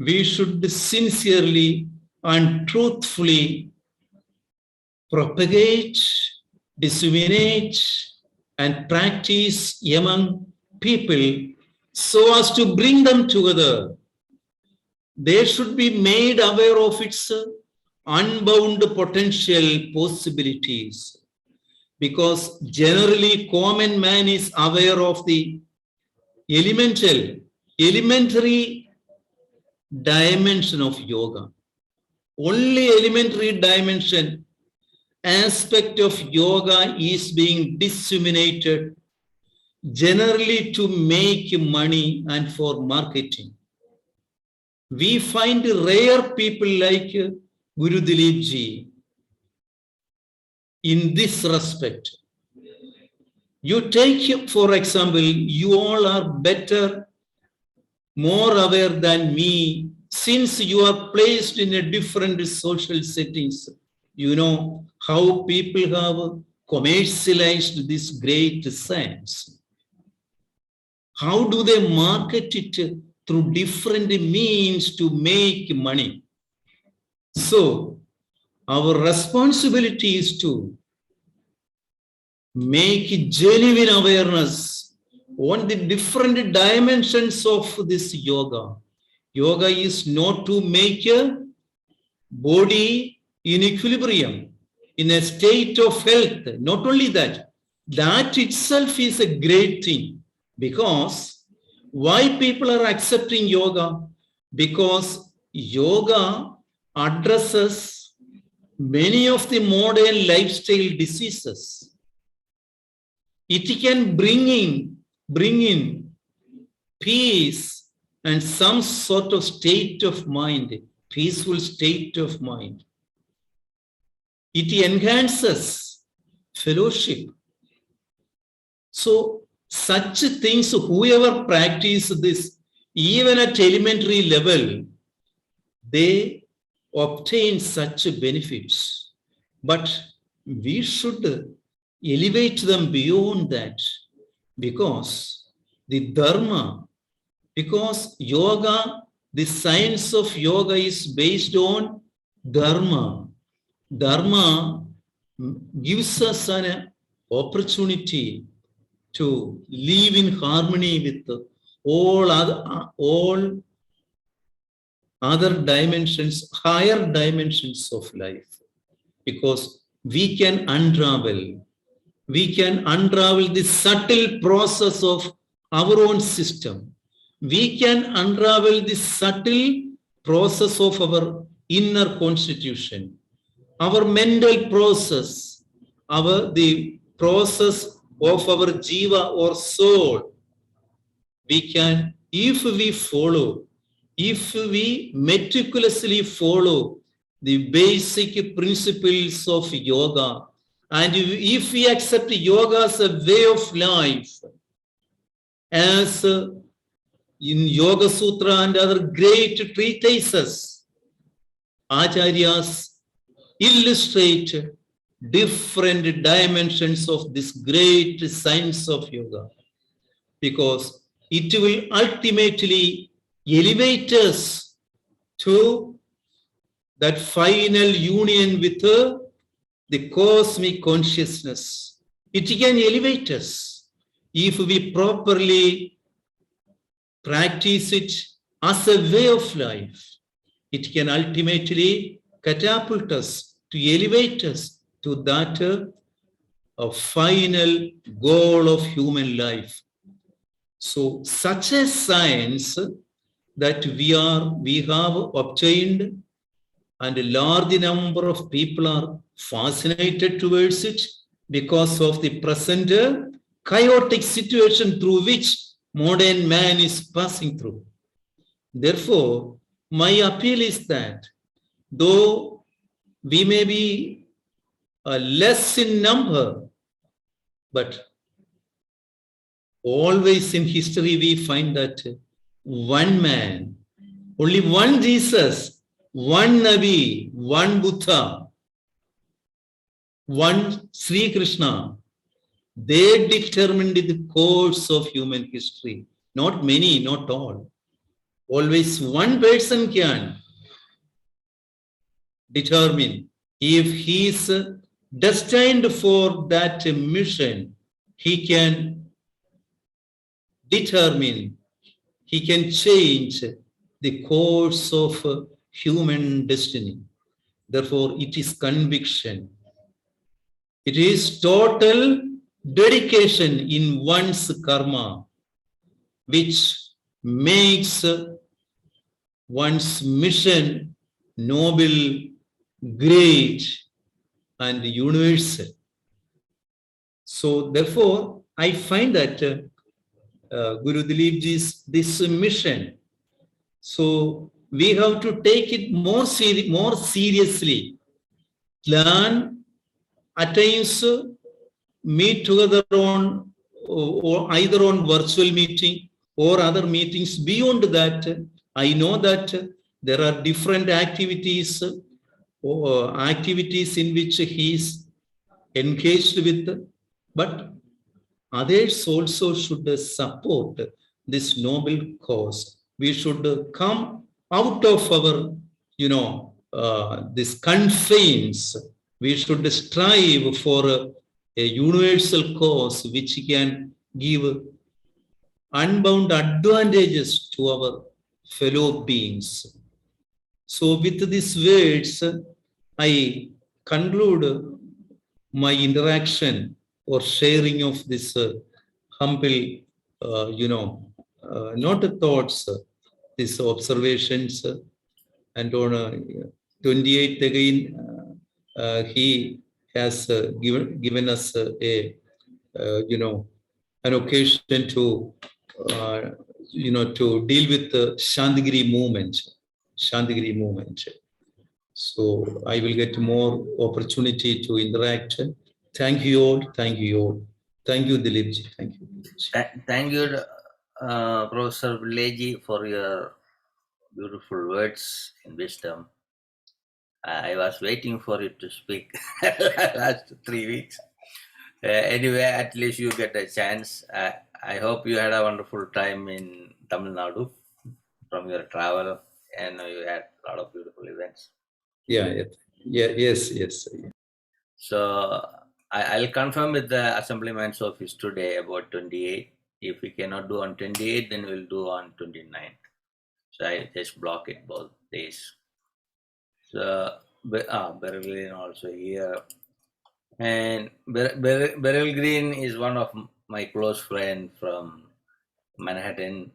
we should sincerely and truthfully propagate, disseminate, and practice among people so as to bring them together. They should be made aware of its unbound potential possibilities, because generally common man is aware of the elementary dimension of yoga. Only elementary dimension aspect of yoga is being disseminated generally to make money and for marketing. We find rare people like Guru Dilip Ji in this respect. You take, for example, you all are better, more aware than me, since you are placed in a different social settings. You know how people have commercialized this great science. How do they market it through different means to make money? So, our responsibility is to make genuine awareness on the different dimensions of this yoga. Yoga is not to make a body in equilibrium, in a state of health. Not only that, that itself is a great thing. Because why people are accepting yoga? Because yoga addresses many of the modern lifestyle diseases. It can bring in peace and some sort of state of mind, peaceful state of mind. It enhances fellowship. So, such things, whoever practice this, even at elementary level, they obtain such benefits. But we should elevate them beyond that, because the dharma, because yoga, the science of yoga is based on dharma. Dharma gives us an opportunity to live in harmony with all other dimensions, higher dimensions of life, because we can unravel the subtle process of our own system. We can unravel the subtle process of our inner constitution, our mental process, the process of our jiva or soul. if we meticulously follow the basic principles of yoga, and if we accept yoga as a way of life, as in Yoga Sutra and other great treatises, Acharyas illustrate different dimensions of this great science of yoga, because it will ultimately elevate us to that final union with the cosmic consciousness. It can elevate us if we properly practice it as a way of life. It can ultimately catapult us, to elevate us to that a final goal of human life. So such a science that we have obtained, and a large number of people are fascinated towards it because of the present chaotic situation through which modern man is passing through. Therefore, my appeal is that though we may be less in number, but always in history we find that one man, only one Jesus, one Nabi, one Buddha, one Sri Krishna, they determined the course of human history. Not many, not all. Always one person can determine if he is destined for that mission. He can determine, he can change the course of human destiny. Therefore, it is conviction. It is total dedication in one's karma, which makes one's mission noble, great, and universal. So therefore, I find that Guru Dilip Ji's this mission, so we have to take it more seriously. Learn, at times meet together on or either on virtual meeting or other meetings. Beyond that, I know that there are different activities or activities in which he is engaged with, but others also should support this noble cause. We should come out of our, these confines. We should strive for a universal cause which can give unbound advantages to our fellow beings. So with these words, I conclude my interaction or sharing of this humble, not thoughts, these observations. And on 28th again, he has given us an occasion to to deal with the Shantigiri movement. So I will get more opportunity to interact. Thank you all. Thank you all. Thank you, Dilipji. Thank you. Thank you, Professor Vileji, for your beautiful words and wisdom. I was waiting for you to speak last 3 weeks. Anyway, at least you get a chance. I hope you had a wonderful time in Tamil Nadu from your travel, and you had a lot of beautiful events. Yes. So I'll confirm with the Assemblyman's office today about 28. If we cannot do on 28, then we'll do on 29th. So I just block it both days. So Beryl Green also here. And Beryl Green is one of my close friends from Manhattan,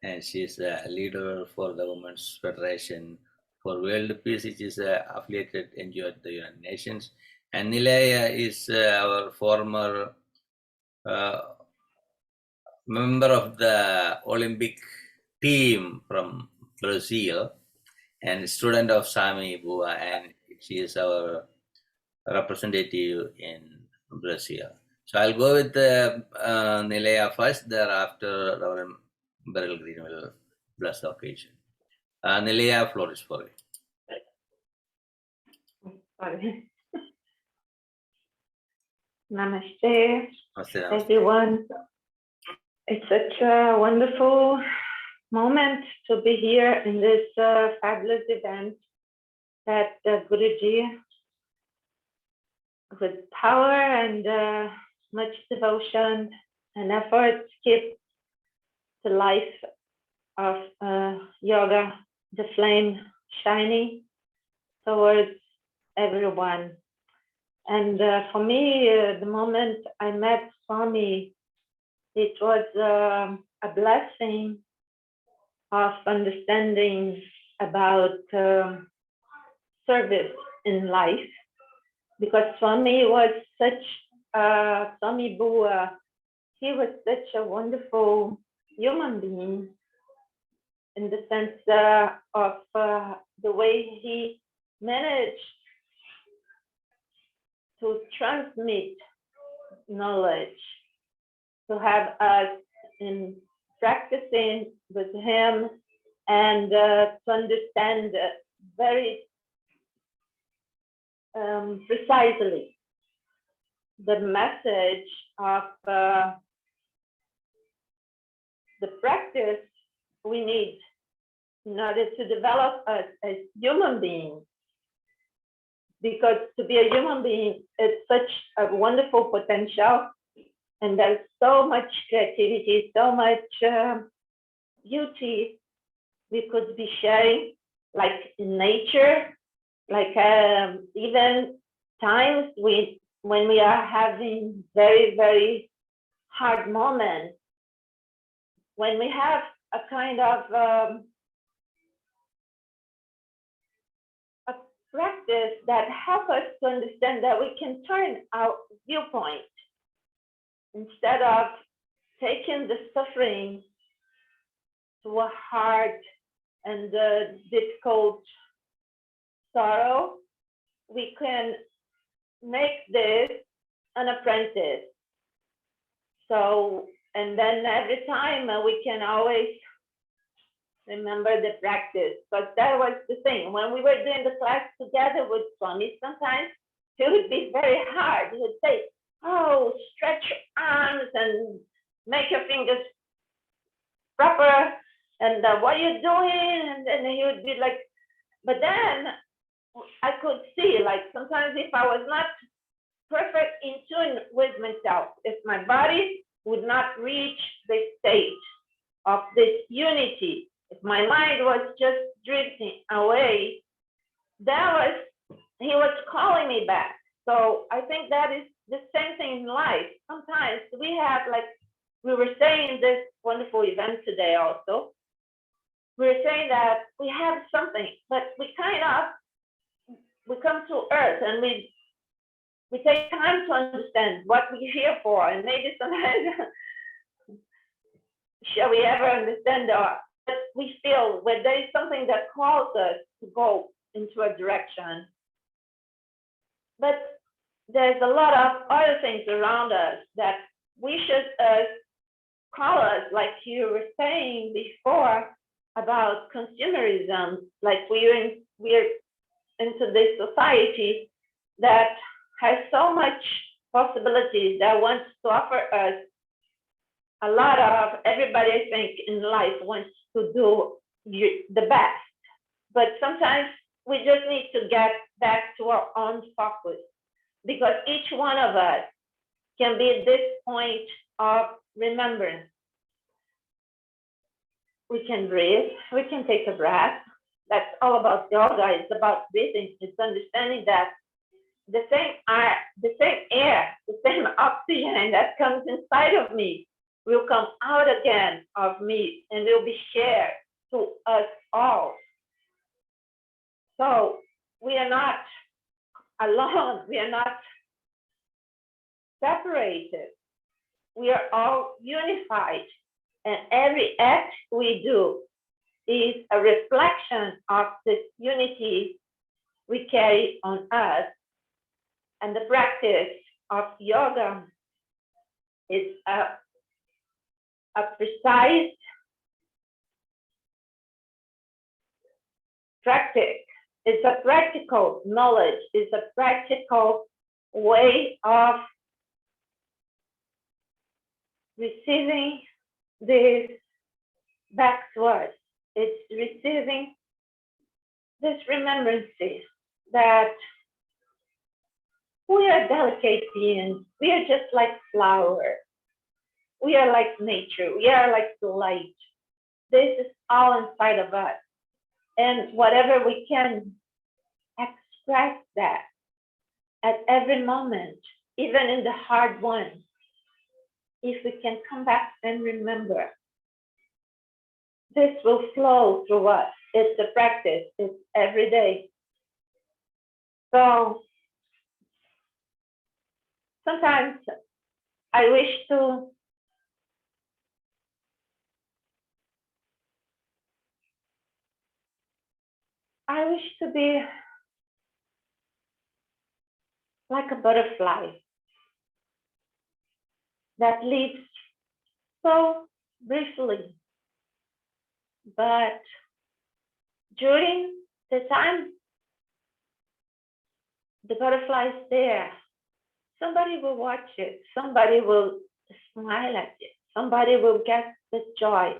and she's a leader for the Women's Federation for World Peace, which is affiliated NGO at the United Nations. And Nilaya is our former member of the Olympic team from Brazil and student of Sami Bua, and she is our representative in Brazil. So I'll go with Nilaya first, thereafter Reverend Beryl Green will bless the occasion. Nilaya, floor is for you. Sorry. Namaste, Namaste, namaste. everyone. It's such a wonderful moment to be here in this fabulous event that Guruji, with power and much devotion and effort, keep the life of yoga, the flame shining towards everyone. And for me, the moment I met Swami, it was a blessing of understanding about service in life, because Swami was such, Swami Bua, he was such a wonderful human being in the sense of the way he managed to transmit knowledge, to have us in practicing with him and to understand very precisely the message of the practice we need in order to develop us as human beings. Because to be a human being is such a wonderful potential, and there's so much creativity, so much beauty we could be sharing, like in nature, like even times when we are having very, very hard moments, when we have a kind of a practice that helps us to understand that we can turn our viewpoint instead of taking the suffering to a hard and difficult sorrow, we can make this an apprentice. So, and then every time we can always remember the practice, because that was the thing. When we were doing the class together with Swami, sometimes it would be very hard. He would say, oh, stretch your arms and make your fingers proper, and what are you doing? And then he would be like, but then I could see, like sometimes if I was not perfect in tune with myself, if my body would not reach the state of this unity, if my mind was just drifting away, he was calling me back. So I think that is the same thing in life. Sometimes we have, like we were saying this wonderful event today also, we were saying that we have something, but we come to earth and we take time to understand what we're here for, and maybe sometimes shall we ever understand but we feel when there is something that calls us to go into a direction. But there's a lot of other things around us that we should call us, like you were saying before about consumerism, like we're into this society that has so much possibilities, that wants to offer us a lot of, everybody I think in life wants to do the best, but sometimes we just need to get back to our own focus, because each one of us can be at this point of remembrance. We can breathe, we can take a breath. That's all about yoga. It's about breathing. It's understanding that the same air, the same oxygen that comes inside of me will come out again of me and will be shared to us all. So we are not alone. We are not separated. We are all unified And every act we do is a reflection of this unity we carry on us. And the practice of yoga is a precise practice. It's a practical knowledge. It's a practical way of receiving this back to us. It's receiving this remembrances that we are delicate beings. We are just like flowers. We are like nature. We are like the light. This is all inside of us. And whatever we can express that at every moment, even in the hard ones, if we can come back and remember, this will flow through us. It's a practice. It's every day. So sometimes I wish to be like a butterfly that lives so briefly, but during the time the butterfly is there, somebody will watch it, somebody will smile at it, somebody will get the joy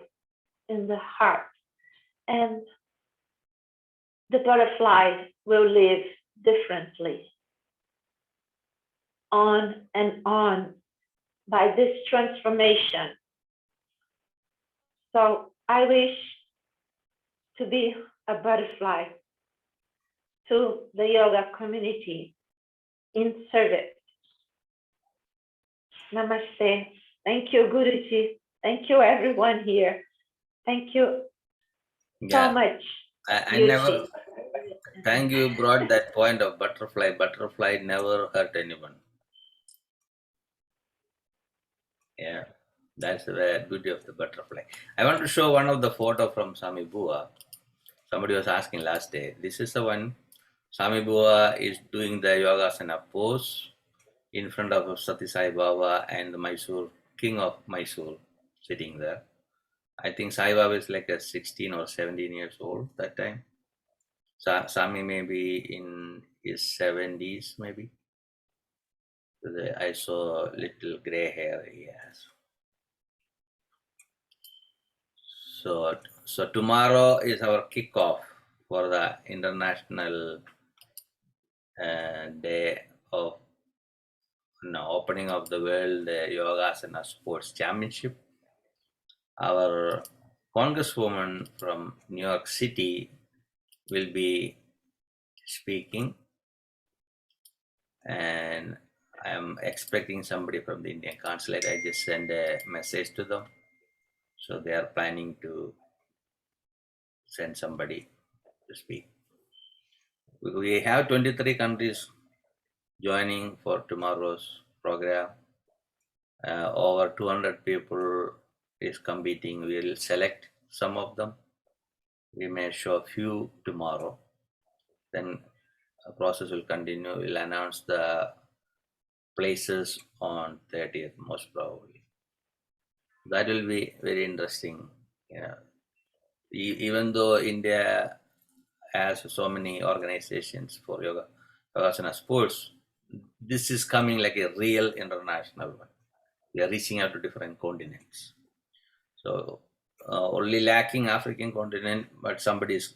in the heart, and the butterfly will live differently on and on by this transformation. So I wish to be a butterfly to the yoga community in service. Namaste. Thank you, Guruji. Thank you, everyone here. Thank you so much. I Yuji. never, thank you brought that point of butterfly. Butterfly never hurt anyone. Yeah, that's the beauty of the butterfly. I want to show one of the photo from Swami Bua. Somebody was asking last day. This is the one. Swami Bua is doing the Yogasana pose in front of Sati Sai Baba and the Mysore, king of Mysore, sitting there. I think Sai Baba is like a 16 or 17 years old that time. Swami may be in his 70s, maybe. I saw little gray hair he has. So tomorrow is our kickoff for the International Day of opening of the World Yogasana Sports Championship. Our congresswoman from New York City will be speaking, and I'm expecting somebody from the Indian consulate. I just sent a message to them. So they are planning to send somebody to speak. We have 23 countries joining for tomorrow's program. Over 200 people is competing. We'll select some of them. We may show a few tomorrow. Then the process will continue. We'll announce the places on 30th, most probably. That will be very interesting. Yeah. Even though India has so many organizations for Yogasana sports, this is coming like a real international one. We are reaching out to different continents. So only lacking African continent, but somebody is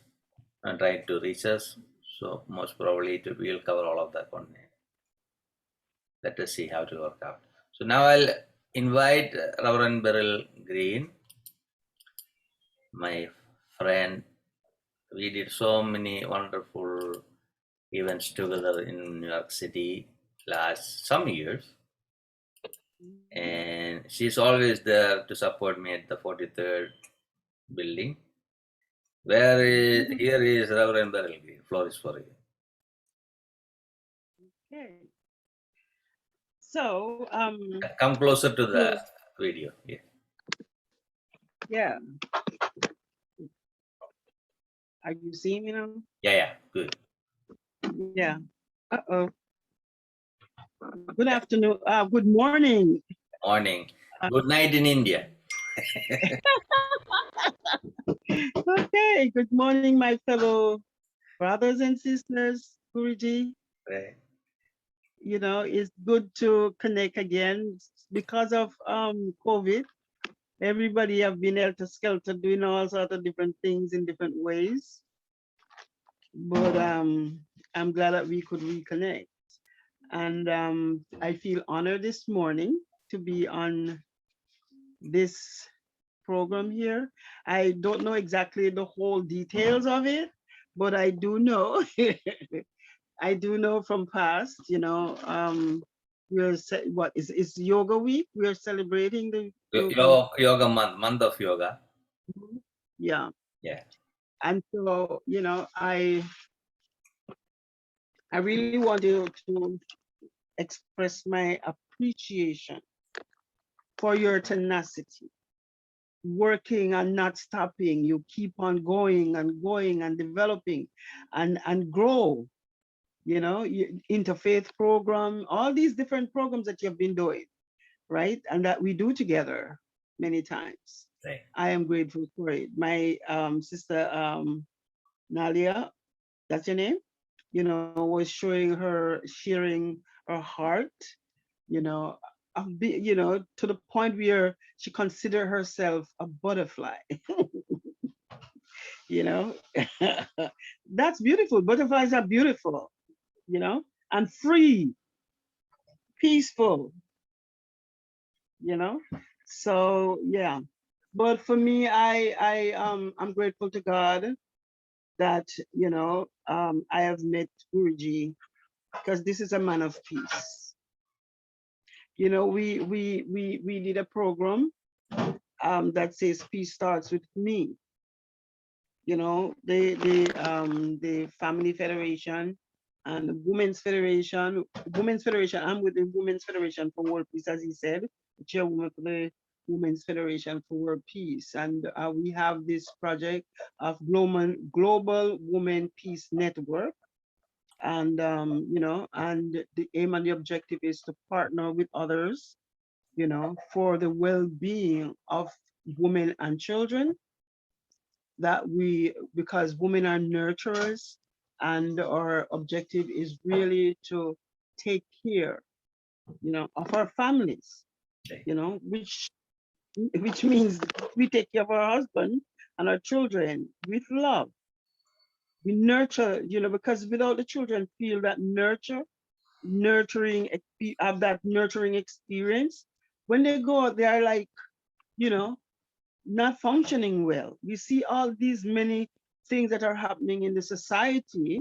trying to reach us. So most probably we will cover all of that continent. Let us see how it will work out. So now I'll invite Reverend Beryl Green, my friend. We did so many wonderful events together in New York City last some years. And she's always there to support me at the 43rd building. Here is Reverend Beryl Green. Floor is for you. Okay. So, Come closer to the video. Yeah. Yeah. Are you seeing me now? Yeah, good. Yeah. Uh-oh. Good afternoon. Good morning. Morning. Uh, Good night in India. Okay. Good morning, my fellow brothers and sisters. Guruji, Right. you know, it's good to connect again because of COVID. Everybody have been helter skelter doing all sorts of different things in different ways. But I'm glad that we could reconnect. And I feel honored this morning to be on this program here. I don't know exactly the whole details of it, but I do know, I do know from past, you know, what is Yoga Week? We're celebrating the yoga. Yoga month of yoga. Yeah. Yeah. And so, you know, I really wanted to express my appreciation for your tenacity, working and not stopping. You keep on going and developing and grow, you know, interfaith program, all these different programs that you've been doing, right? And that we do together many times. Right. I am grateful for it. My sister Nalia, that's your name, you know, was sharing her heart, you know, you know, to the point where she considered herself a butterfly. You know, that's beautiful. Butterflies are beautiful, you know, and free, peaceful, you know. So yeah, but for me, I'm grateful to God that, you know, I have met Guruji, because this is a man of peace. You know, we did a program that says peace starts with me. You know, the Family Federation and the Women's Federation. I'm with the Women's Federation for World Peace, as he said, the chairwoman for the Women's Federation for World Peace. And we have this project of Global Women Peace Network. And, you know, and the aim and the objective is to partner with others, you know, for the well-being of women and children, because women are nurturers, and our objective is really to take care, you know, of our families, you know, which means we take care of our husband and our children with love. We nurture, you know, because without the children feel that have that nurturing experience, when they go out, they are like, you know, not functioning well. We see all these many things that are happening in the society,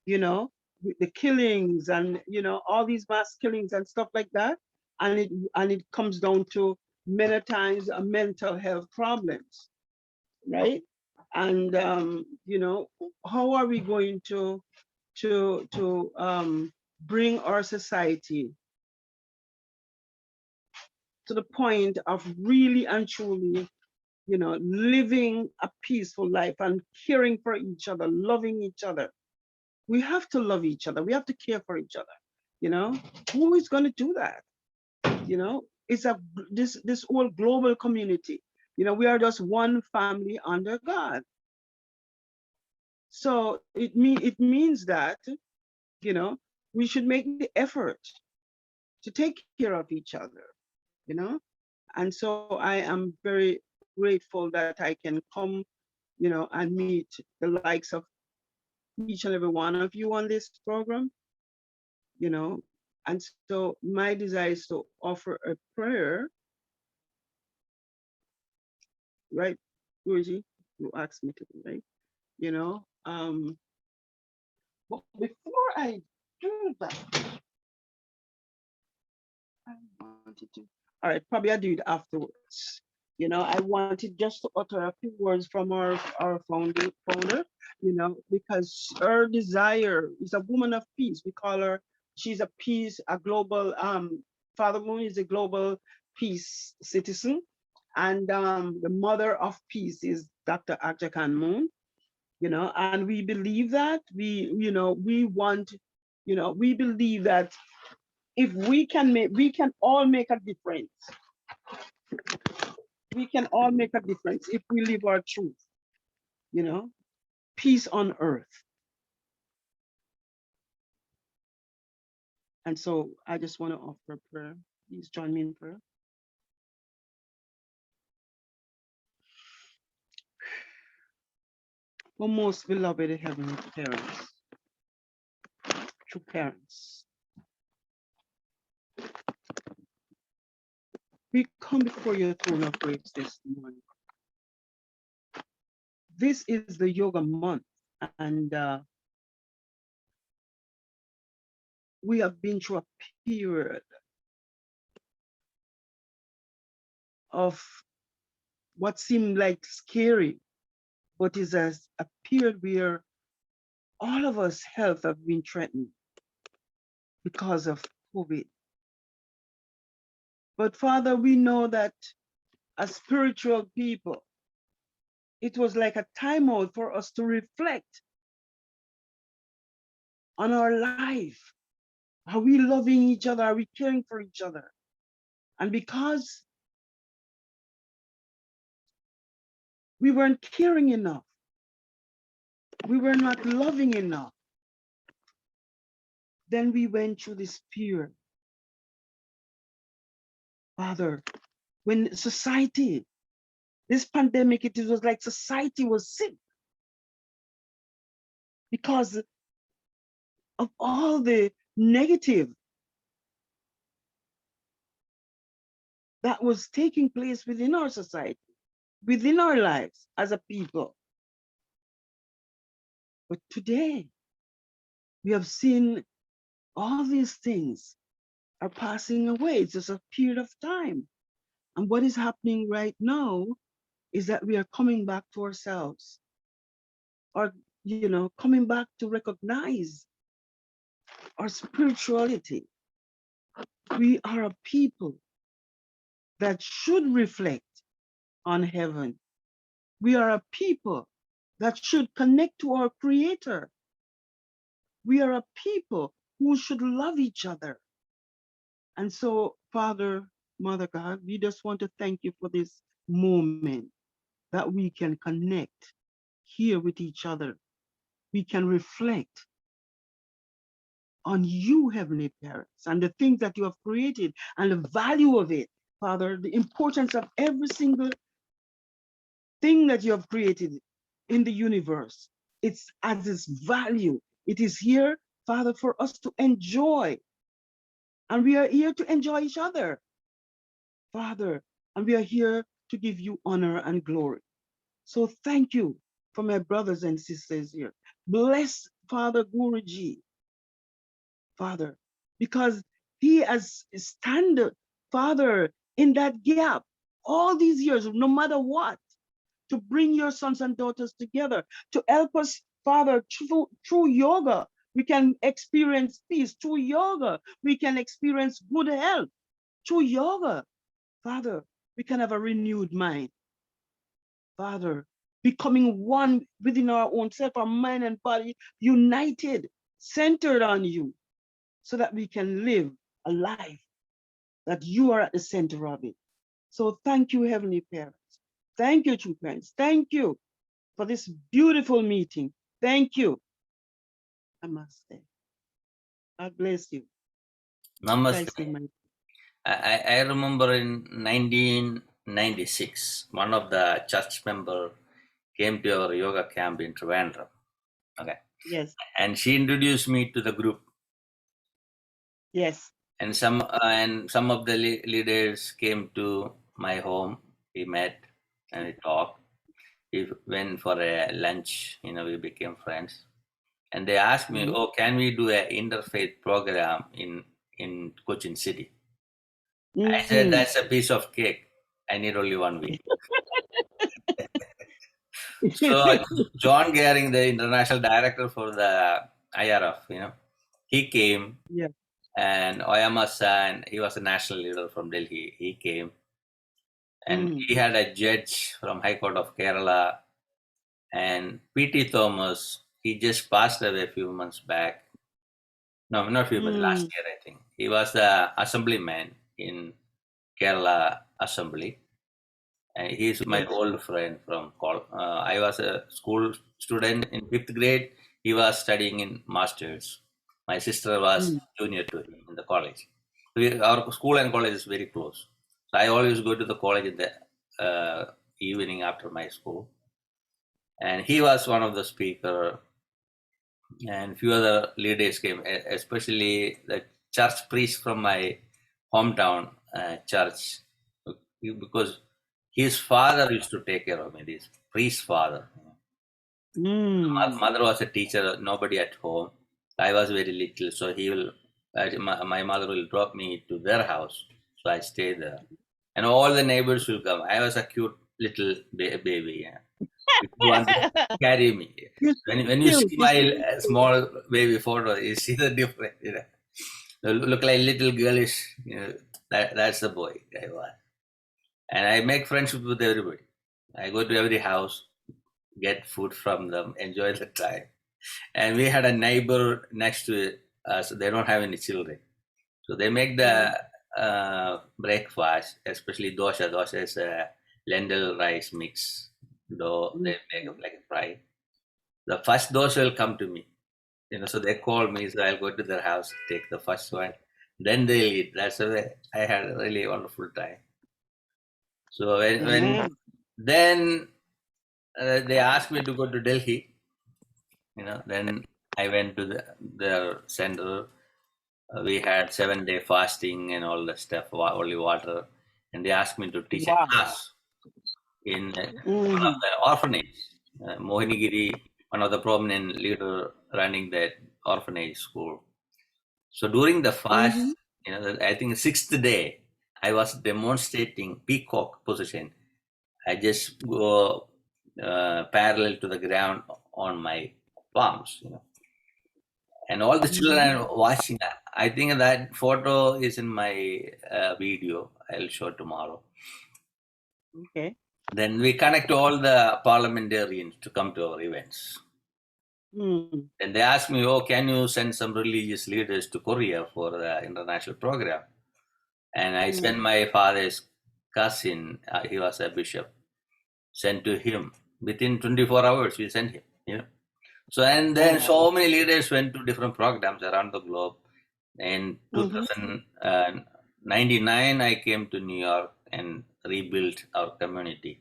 you know, with the killings and, you know, all these mass killings and stuff like that. And it comes down to many times mental health problems, right? And you know, how are we going to bring our society to the point of really and truly, you know, living a peaceful life and caring for each other, loving each other? We have to love each other. We have to care for each other. You know, who is going to do that? You know, it's this whole global community. You know, we are just one family under God. So it means that, you know, we should make the effort to take care of each other. You know, and so I am very grateful that I can come, you know, and meet the likes of each and every one of you on this program, you know. And so my desire is to offer a prayer, right, Guruji? You asked me to, right? You know, but before I do that, I wanted to, all right, probably I'll do it afterwards. You know, I wanted just to utter a few words from our founder, you know, because her desire is a woman of peace. We call her, she's a global, Father Moon is a global peace citizen. And the mother of peace is Dr. Akja Khan Moon, and we believe that we believe that if we can all make a difference. We can all make a difference if we live our truth, peace on earth. And so I just want to offer prayer. Please join me in prayer. Oh, most beloved heavenly parents, true parents, we come before your throne of grace this morning. This is the yoga month, and we have been through a period of what seemed like scary, but is a period where all of us health have been threatened because of COVID. But Father, we know that as spiritual people, it was like a timeout for us to reflect on our life. Are we loving each other? Are we caring for each other? And because we weren't caring enough, we were not loving enough, then we went through this period. Father, when society, this pandemic, it was like society was sick because of all the negative that was taking place within our society, within our lives as a people. But today, we have seen all these things are passing away. It's just a period of time. And what is happening right now is that we are coming back to ourselves, or, coming back to recognize our spirituality. We are a people that should reflect on heaven. We are a people that should connect to our Creator. We are a people who should love each other. And so, Father, Mother God, we just want to thank you for this moment that we can connect here with each other. We can reflect on you, Heavenly Parents, and the things that you have created and the value of it, Father, the importance of every single thing that you have created in the universe. It's as its value. It is here, Father, for us to enjoy. And we are here to enjoy each other, Father, and we are here to give you honor and glory. So thank you for my brothers and sisters here. Bless Father Guruji, Father, because he has stand, Father, in that gap all these years, no matter what, to bring your sons and daughters together, to help us, Father, through yoga. We can experience peace. Through yoga, we can experience good health. Through yoga, Father, we can have a renewed mind. Father, becoming one within our own self, our mind and body, united, centered on you, so that we can live a life that you are at the center of it. So thank you, Heavenly Parents. Thank you, true parents. Thank you for this beautiful meeting. Thank you. Namaste. God bless you. Namaste. I remember in 1996, one of the church members came to our yoga camp in Trivandrum. Okay. Yes. And she introduced me to the group. Yes. And some of the leaders came to my home. We met and we talked. We went for a lunch. We became friends. And they asked me, "Oh, can we do an interfaith program in Cochin City?" I said, "That's a piece of cake. I need only 1 week." So John Gehring, the international director for the IRF, he came. Yeah. And Oyama-san, he was a national leader from Delhi. He came. And Mm. he had a judge from High Court of Kerala, and P.T. Thomas. He just passed away a few months back. No, not few months. Last year, I think. He was the assemblyman in Kerala Assembly. And he's my Yes. old friend from I was a school student in 5th grade. He was studying in masters. My sister was junior to him in the college. Our school and college is very close. So I always go to the college in the evening after my school. And he was one of the speaker, and few other leaders came, especially the church priest from my hometown church, because his father used to take care of me, this priest's father. Mm. Mother was a teacher, nobody at home. I was very little, so he will, my mother will drop me to their house. So I stay there. And all the neighbors will come. I was a cute little baby. Yeah. If you want to carry me. When you see my small baby photo, you see the difference. You know. Look like little girlish. You know, that's the boy I was. And I make friendship with everybody. I go to every house, get food from them, enjoy the time. And we had a neighbor next to us. They don't have any children. So they make the breakfast, especially dosha. Dosha is a lentil rice mix. Dough, they make it like a fry. The first dosha will come to me. You know, so they call me, so I'll go to their house, take the first one. Then they'll eat. That's the way I had a really wonderful time. So then they asked me to go to Delhi. You know, then I went to their center. We had 7-day fasting and all the stuff, only water. And they asked me to teach a class in one of the orphanage. Mohinigiri, one of the prominent leader running that orphanage school. So during the fast, you know, I think 6th day, I was demonstrating peacock position. I just go parallel to the ground on my palms, you know. And all the children are watching. I think that photo is in my video. I'll show tomorrow. Okay. Then we connect all the parliamentarians to come to our events. Mm. And they asked me, oh, can you send some religious leaders to Korea for the international program? And I sent my father's cousin, he was a bishop, sent to him. Within 24 hours, we sent him, you know. So, and then so many leaders went to different programs around the globe. In 2099, I came to New York and rebuilt our community.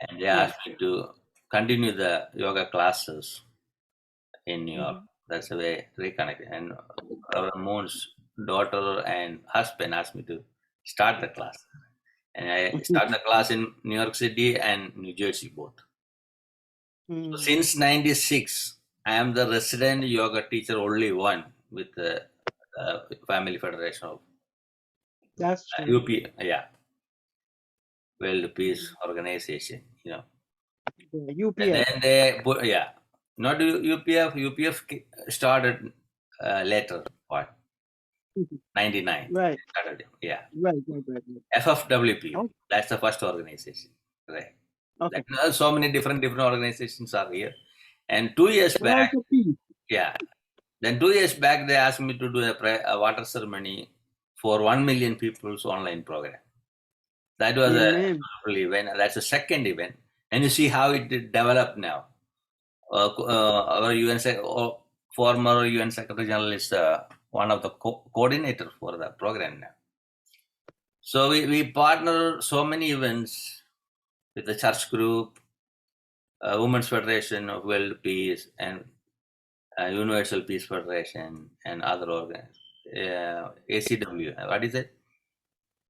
And they asked me to continue the yoga classes in New York. That's the way reconnected. And Ramon's daughter and husband asked me to start the class. And I started the class in New York City and New Jersey both. So since 96, I am the resident yoga teacher, only one with the Family Federation of That's true. UP, yeah, World Peace Organization, you know. UPF. And then they put, yeah, not UPF. UPF started later, what? 99. Right. Started, yeah. Right. FFWP, Okay. that's the first organization, right? Okay. Like, so many different organizations are here. And 2 years back, yeah. Then 2 years back, they asked me to do a water ceremony for 1 million people's online program. That was a beautiful event. That's the second event. And you see how it developed now. Our former UN Secretary General is one of the coordinators for the program now. So we partner so many events with the church group, Women's Federation of World Peace, and Universal Peace Federation, and other organs. ACW, what is it?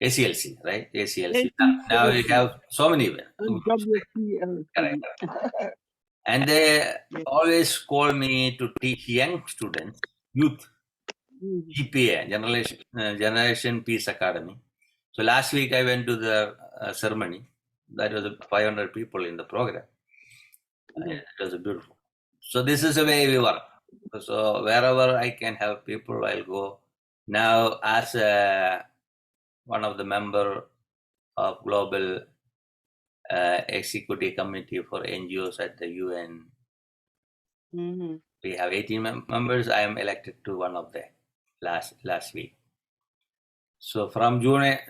ACLC, right? ACLC. Now we have so many events. Correct. And they always call me to teach young students, youth, GPA, Generation Peace Academy. So last week I went to the ceremony. That was 500 people in the program. It was beautiful. So this is the way we work. So wherever I can help people, I'll go. Now, as one of the member of Global Executive Committee for NGOs at the UN. Mhm. We have 18 members. I am elected to one of them last week. So from July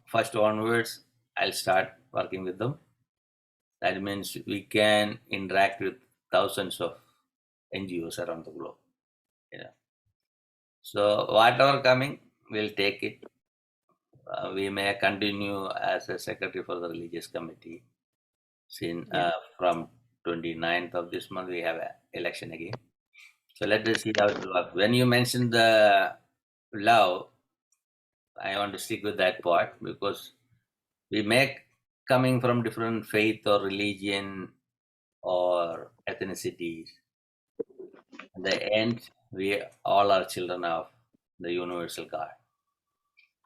1st onwards, I'll start working with them. That means we can interact with thousands of NGOs around the globe. So whatever coming, we'll take it. We may continue as a secretary for the religious committee. Since from 29th of this month, we have an election again. So let us see how it works. When you mentioned the love, I want to stick with that part because we may coming from different faith or religion or ethnicities. In the end, we all are children of the universal God.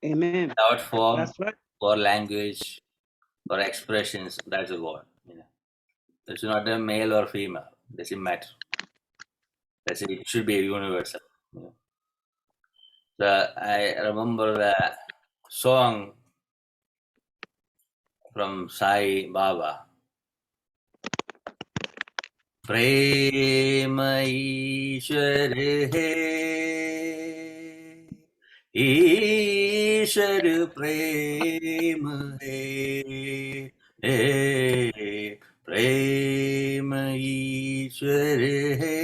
Amen. Without form That's right. or language or expressions, that's a God. It's not a male or female. Doesn't matter. It should be universal. So I remember the song from Sai Baba. प्रेम ईश्वर है, ईश्वर प्रेम है, प्रेम ईश्वर है,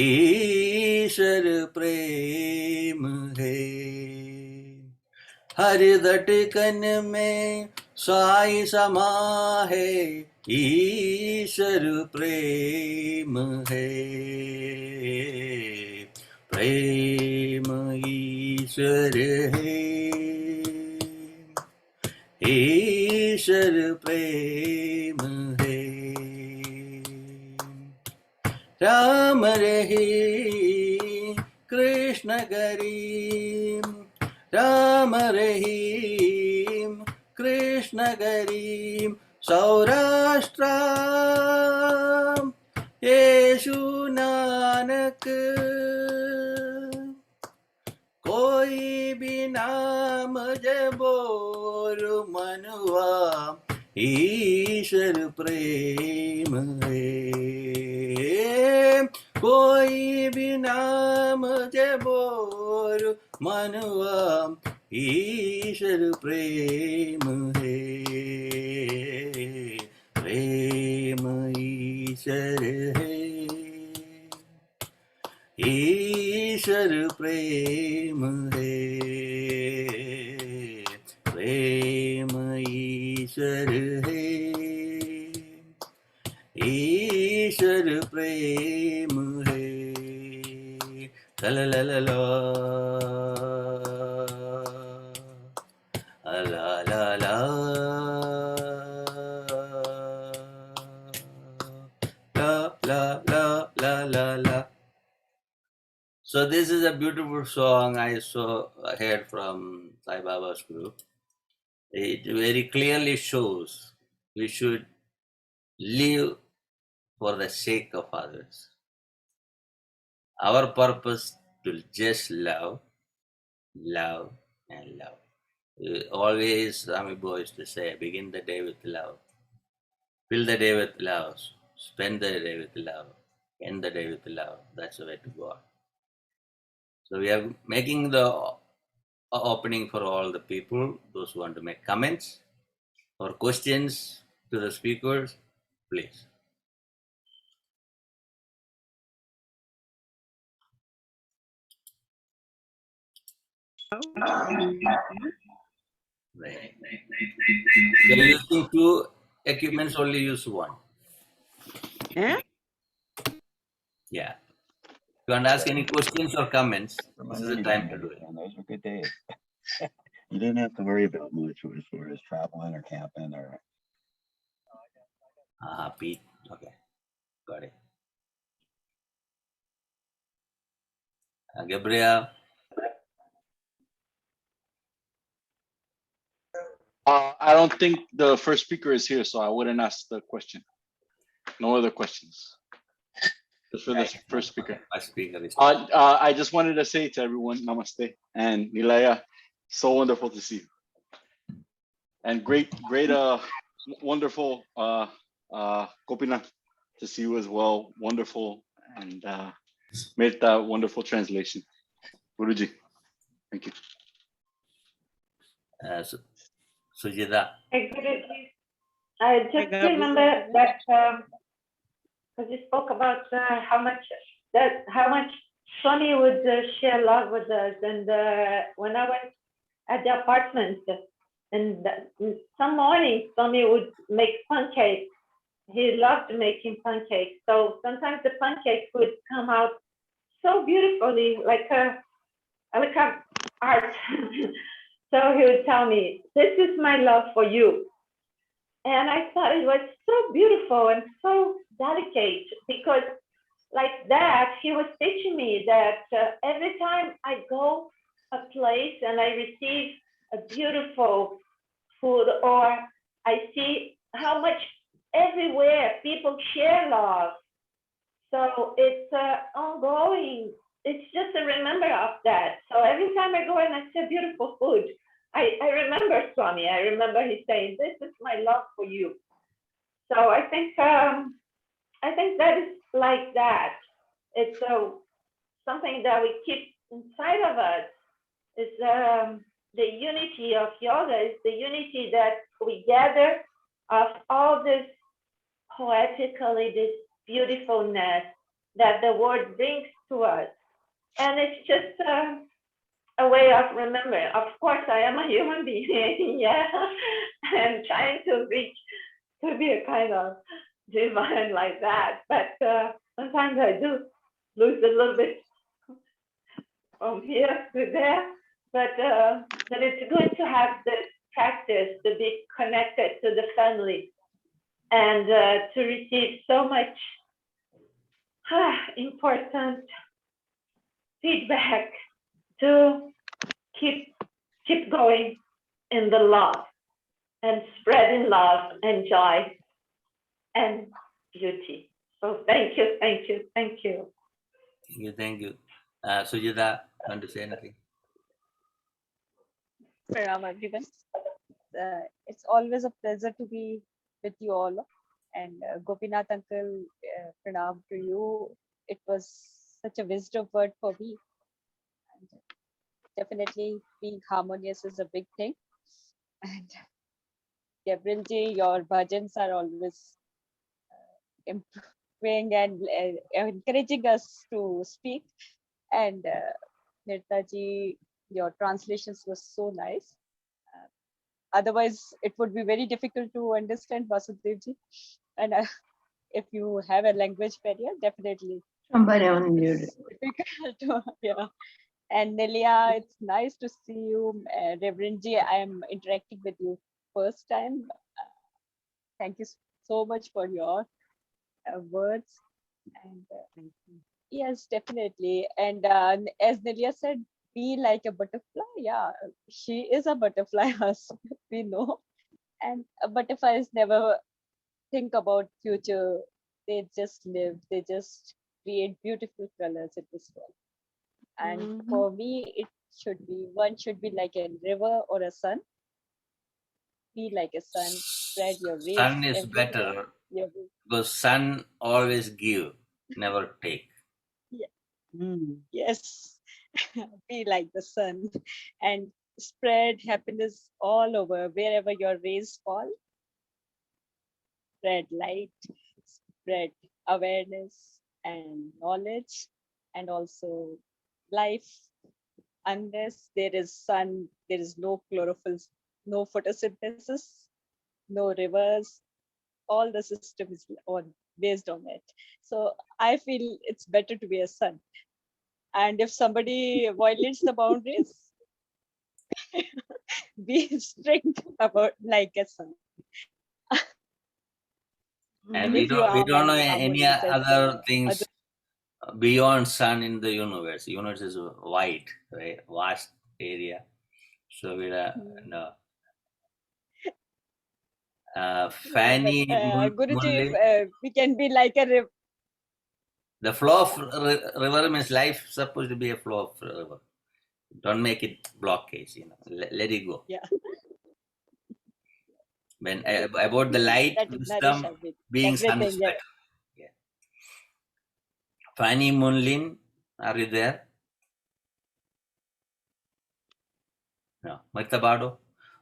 ईश्वर प्रेम है, हर धड़कन में साई समा है, ईश्वर प्रेम है, प्रेम ईश्वर है, ईश्वर प्रेम है, राम रहीम कृष्ण करीम, राम रहीम कृष्ण करीम, सौराष्ट्र येशु नानक, कोई भी नाम जबोर मनुआ, ईश्वर प्रेम है, कोई भी नाम जबोर मनुआ, ईश्वर प्रेम है, प्रेम ईश्वर है, ईश्वर प्रेम है, प्रेम ईश्वर है, ईश्वर प्रेम है, ला ला ला ला la la la la la la la la. So this is a beautiful song I heard from Sai Baba's group. It very clearly shows we should live for the sake of others. Our purpose to just love, love, and love. Always, Swami Bo used to say, begin the day with love, fill the day with love, spend the day with love, end the day with love. That's the way to go. So we are making the opening for all the people, those who want to make comments or questions to the speakers, please. Right. You're using two equipments, only use one. Eh? Yeah. If you want to ask any questions or comments, this is the time to do it. And those were good days. You didn't have to worry about much as far as traveling or camping or. Pete. Okay. Got it. Gabriel. I don't think the first speaker is here, so I wouldn't ask the question. No other questions. Just for the first speaker. I just wanted to say to everyone, namaste. And Nilaya, so wonderful to see you. And great, wonderful, Gopinath, to see you as well. Wonderful, and made that wonderful translation. Guruji, thank you. Sujita. I just God remember that because you spoke about how much Swami would share love with us, and when I was at the apartment, and some mornings Swami would make pancakes. He loved making pancakes, so sometimes the pancakes would come out so beautifully, like a art. So he would tell me, "This is my love for you." And I thought it was so beautiful and so delicate, because like that, he was teaching me that every time I go a place and I receive a beautiful food, or I see how much everywhere people share love. So it's ongoing. It's just a remember of that. So every time I go and I see beautiful food, I remember Swami. I remember he saying, "This is my love for you." So I think that is like that. It's something that we keep inside of us. Is the unity of yoga. Is the unity that we gather of all this poetically, this beautifulness that the word brings to us, and it's just a way of remembering. Of course, I am a human being, yeah, and trying to reach to be a kind of divine like that. But sometimes I do lose a little bit from here to there. But it's good to have this practice, to be connected to the family, and to receive so much important feedback, to keep going in the love and spreading love and joy and beauty. So thank you. Thank you. Sujita, want to say anything? Pranam, everyone. It's always a pleasure to be with you all. And Gopinath uncle, Pranam to you. It was such a wisdom word for me. And definitely being harmonious is a big thing. And Gabriel ji, your bhajans are always improving and encouraging us to speak. And Nirta ji, your translations were so nice. Otherwise, it would be very difficult to understand Vasudev ji. And if you have a language barrier, definitely. Somebody on mute. Difficult to, yeah. And Nelia, it's nice to see you. Reverend ji, I am interacting with you first time. Thank you so much for your words. And yes, definitely. And as Nelia said, be like a butterfly. Yeah, she is a butterfly, as we know. And butterflies never think about future. They just live. They just create beautiful colors in this world. And for me, it should be, one should be like a river or a sun. Be like a sun, spread your rays. Sun is better because sun always give, never take. Yeah. Yes. Be like the sun and spread happiness all over. Wherever your rays fall, spread light, spread awareness and knowledge, and also life. Unless there is sun, there is no chlorophyll, no photosynthesis, no rivers. All the system is based on it. So I feel it's better to be a sun. And if somebody violates the boundaries, be strict about like a sun. And we don't know any other things beyond sun in the universe. The universe is wide, right? Vast area. So we no. Fanny Guruji, we can be like a river. The flow of river means life supposed to be a flow of river. Don't make it blockage, let it go. Yeah. When about the light, That nourish wisdom, being sun is everything. Yeah. better. Yeah. Fanny Munlin, are you there? No. Mirta Bado.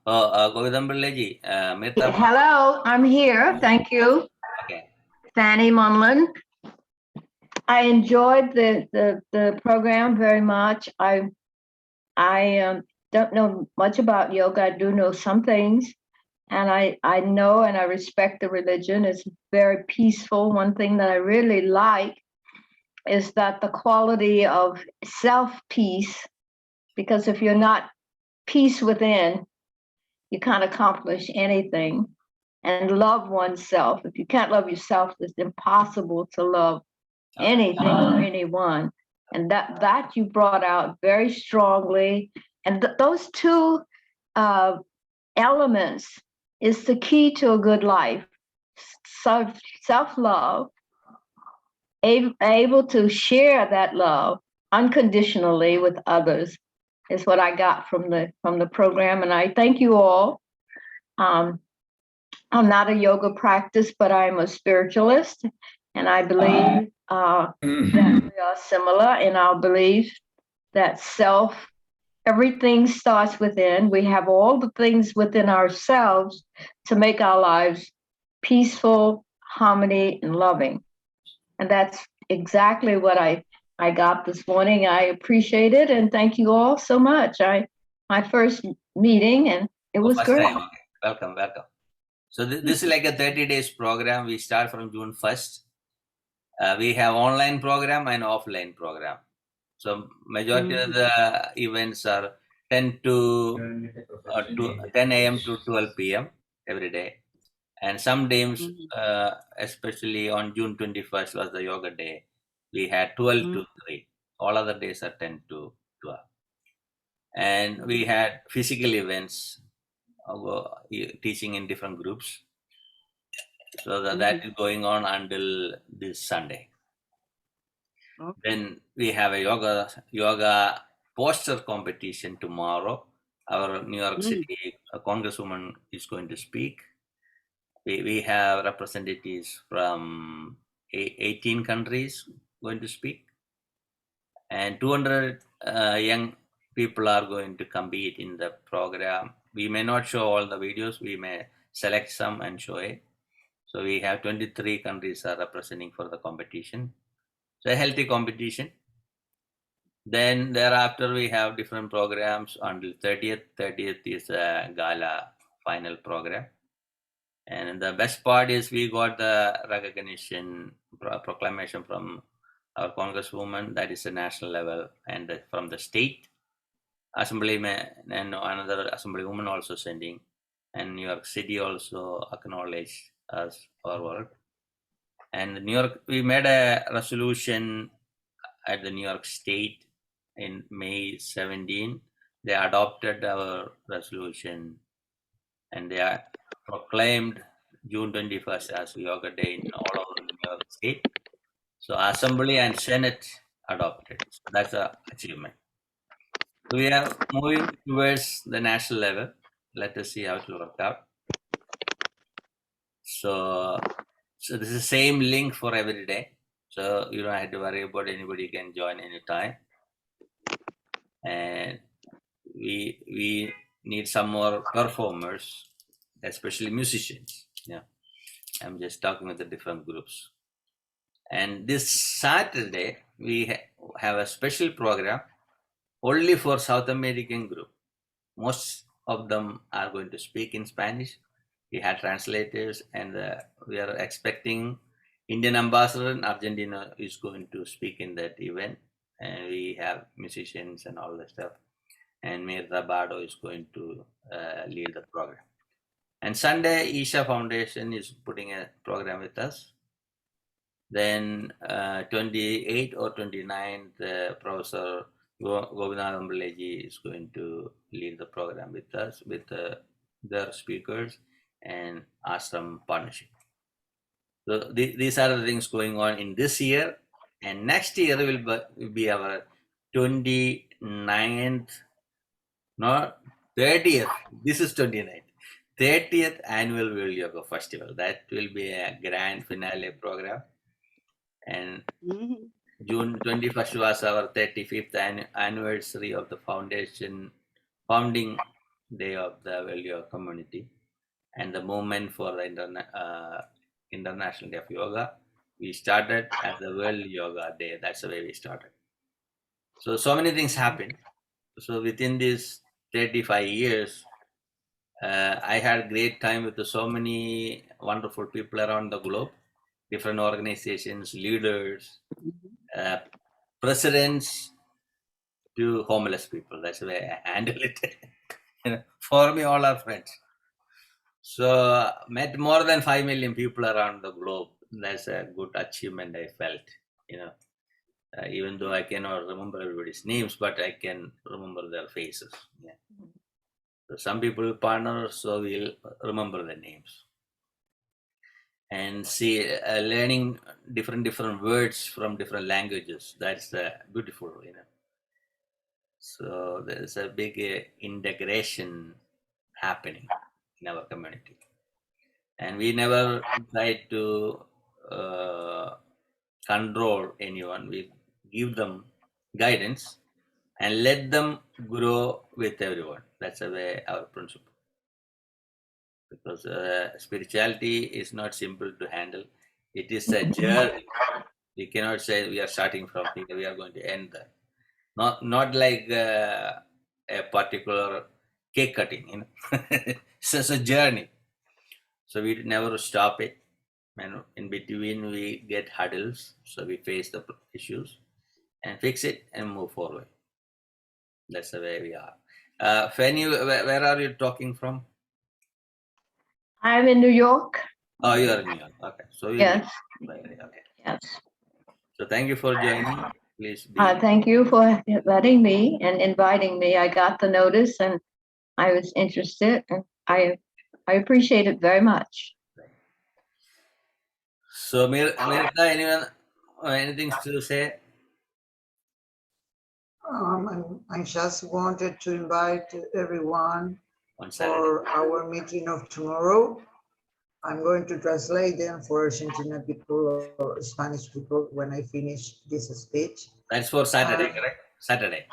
Oh, Govindam Pillaji, Mirta Bado. Hello, I'm here. Thank you, Okay. Fanny Munlin. I enjoyed the program very much. I don't know much about yoga. I do know some things, and I know and I respect the religion. It's very peaceful. One thing that I really like is that the quality of self-peace, because if you're not peace within, you can't accomplish anything. And love oneself. If you can't love yourself, it's impossible to love anything or anyone. And that you brought out very strongly. And those two elements is the key to a good life. Self-love, able to share that love unconditionally with others is what I got from the program. And I thank you all. I'm not a yoga practice, but I'm a spiritualist. And I believe that we are similar in our belief that everything starts within. We have all the things within ourselves to make our lives peaceful, harmony, and loving. And that's exactly what I got this morning. I appreciate it. And thank you all so much. My first meeting, and it was First great. time. Okay. Welcome. So this is like a 30 days program. We start from June 1st. We have online program and offline program. So majority of the events are 10 a.m. to 12 p.m. every day. And some days, especially on June 21st was the yoga day, we had 12 to 3. All other days are 10 to 12. And we had physical events, teaching in different groups. So that is going on until this Sunday. Okay. Then we have a yoga poster competition tomorrow. Our New York City Congresswoman is going to speak. We have representatives from 18 countries going to speak. And 200 young people are going to compete in the program. We may not show all the videos. We may select some and show it. So we have 23 countries are representing for the competition. So a healthy competition. Then thereafter we have different programs until 30th. 30th is a gala final program. And the best part is we got the recognition proclamation from our Congresswoman, that is the national level, and from the state assemblyman and another assemblywoman also sending, and New York City also acknowledged us, our work. And New York, we made a resolution at the New York State in May 17. They adopted our resolution and they are proclaimed June 21st as Yoga Day in all over New York State. So Assembly and Senate adopted. So that's an achievement. So we are moving towards the national level. Let us see how it will work out. So this is the same link for every day. So you don't have to worry about anybody can join anytime. And we need some more performers, especially musicians. Yeah, I'm just talking with the different groups. And this Saturday, we have a special program only for South American group. Most of them are going to speak in Spanish. We have translators, and we are expecting Indian ambassador in Argentina is going to speak in that event. And we have musicians and all that stuff. And Mirta Bado is going to lead the program. And Sunday, Isha Foundation is putting a program with us. Then 28 or 29, Professor Govindam Pillaji is going to lead the program with us, with their speakers and Ashram partnership. So these are the things going on in this year. And next year will be our 29th, not 30th. This is 29th. 30th annual World Yoga Festival. That will be a grand finale program. And Mhm. June 21st was our 35th anniversary of the founding day of the World Yoga Community and the movement for the International Day of Yoga. We started as the World Yoga Day. That's the way we started. So many things happened. So within these 35 years, I had great time with so many wonderful people around the globe, different organizations, leaders, presidents to homeless people. That's the way I handle it. For me, all are friends. So met more than 5 million people around the globe. That's a good achievement I felt, even though I cannot remember everybody's names, but I can remember their faces. Yeah. So some people partner, so we'll remember the names. And see, learning different words from different languages. That's beautiful, So there's a big integration happening in our community. And we never try to control anyone. We give them guidance and let them grow with everyone. That's the way our principle. Because spirituality is not simple to handle. It is a journey. We cannot say we are starting from here, we are going to end there. Not like a particular cake cutting, It's just a journey. So we never stop it. And in between we get hurdles. So we face the issues and fix it and move forward. That's the way we are. Fanny, where are you talking from? I'm in New York. Oh, you are in New York. Okay. So you Yes. Okay. Yes. So thank you for joining. Please be. Thank you for letting me and inviting me. I got the notice and I was interested, and I appreciate it very much. So, Mirta, anyone, anything to say? I just wanted to invite everyone On Saturday. for our meeting of tomorrow. I'm going to translate them for Argentina people or Spanish people when I finish this speech. That's for Saturday, correct? Saturday.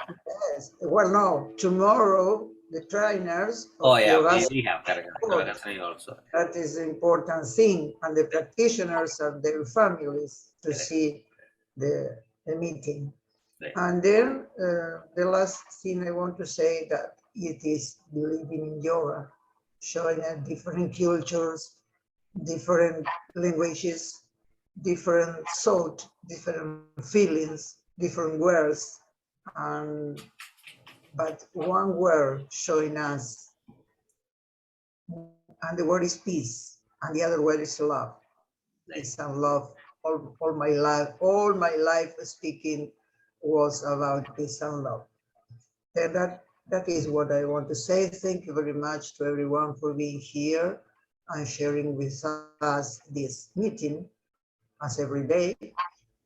Yes. Well, no, tomorrow the trainers Oh, of yeah, yoga, we have, correct. That's me also. that is the important thing, and the practitioners and their families to Correct. see the meeting. Right. And then the last thing I want to say that it is believing in yoga, showing different cultures, different languages, different thought, different feelings, different words, but one word showing us, and the word is peace, and the other word is love. Peace and love. All my life speaking was about peace and love. And that is what I want to say. Thank you very much to everyone for being here and sharing with us this meeting as every day.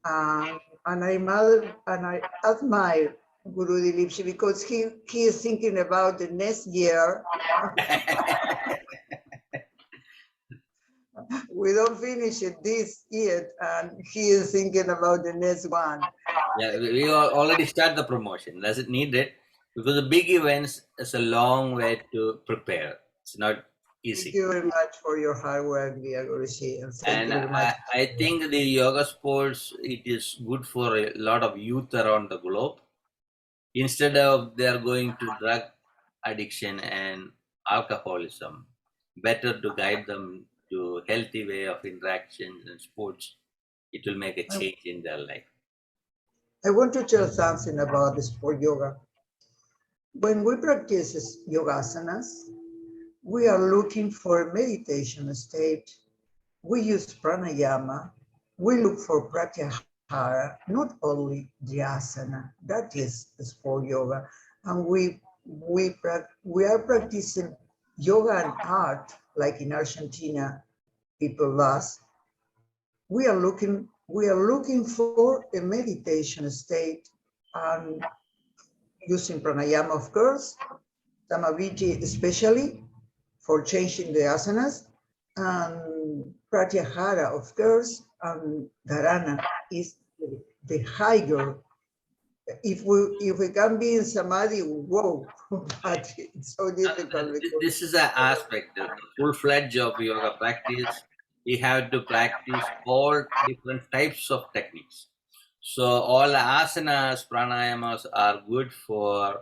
And I admire Guru Dilipji because he is thinking about the next year. We don't finish it this yet, and he is thinking about the next one. Yeah, we already start the promotion. Does it need it? Because the big events is a long way to prepare. It's not easy. Thank you very much for your hard work, dear Guruji, and thank you very much. I think the yoga sports, it is good for a lot of youth around the globe. Instead of they are going to drug addiction and alcoholism, better to guide them to healthy way of interactions and sports. It will make a change in their life. I want to tell something about the sport yoga. When we practice yogasanas, we are looking for a meditation state. We use pranayama. We look for pratyahara, not only the asana. That is the sport yoga. And we are practicing yoga and art, like in Argentina, people does. We are looking for a meditation state and using pranayama, of course, Samaviti especially, for changing the asanas. And Pratyahara, of course, and Dharana is the higher. If we can be in Samadhi, whoa, but it's so difficult. This is an aspect, full-fledged of yoga practice. We have to practice all different types of techniques. So all asanas, pranayamas are good for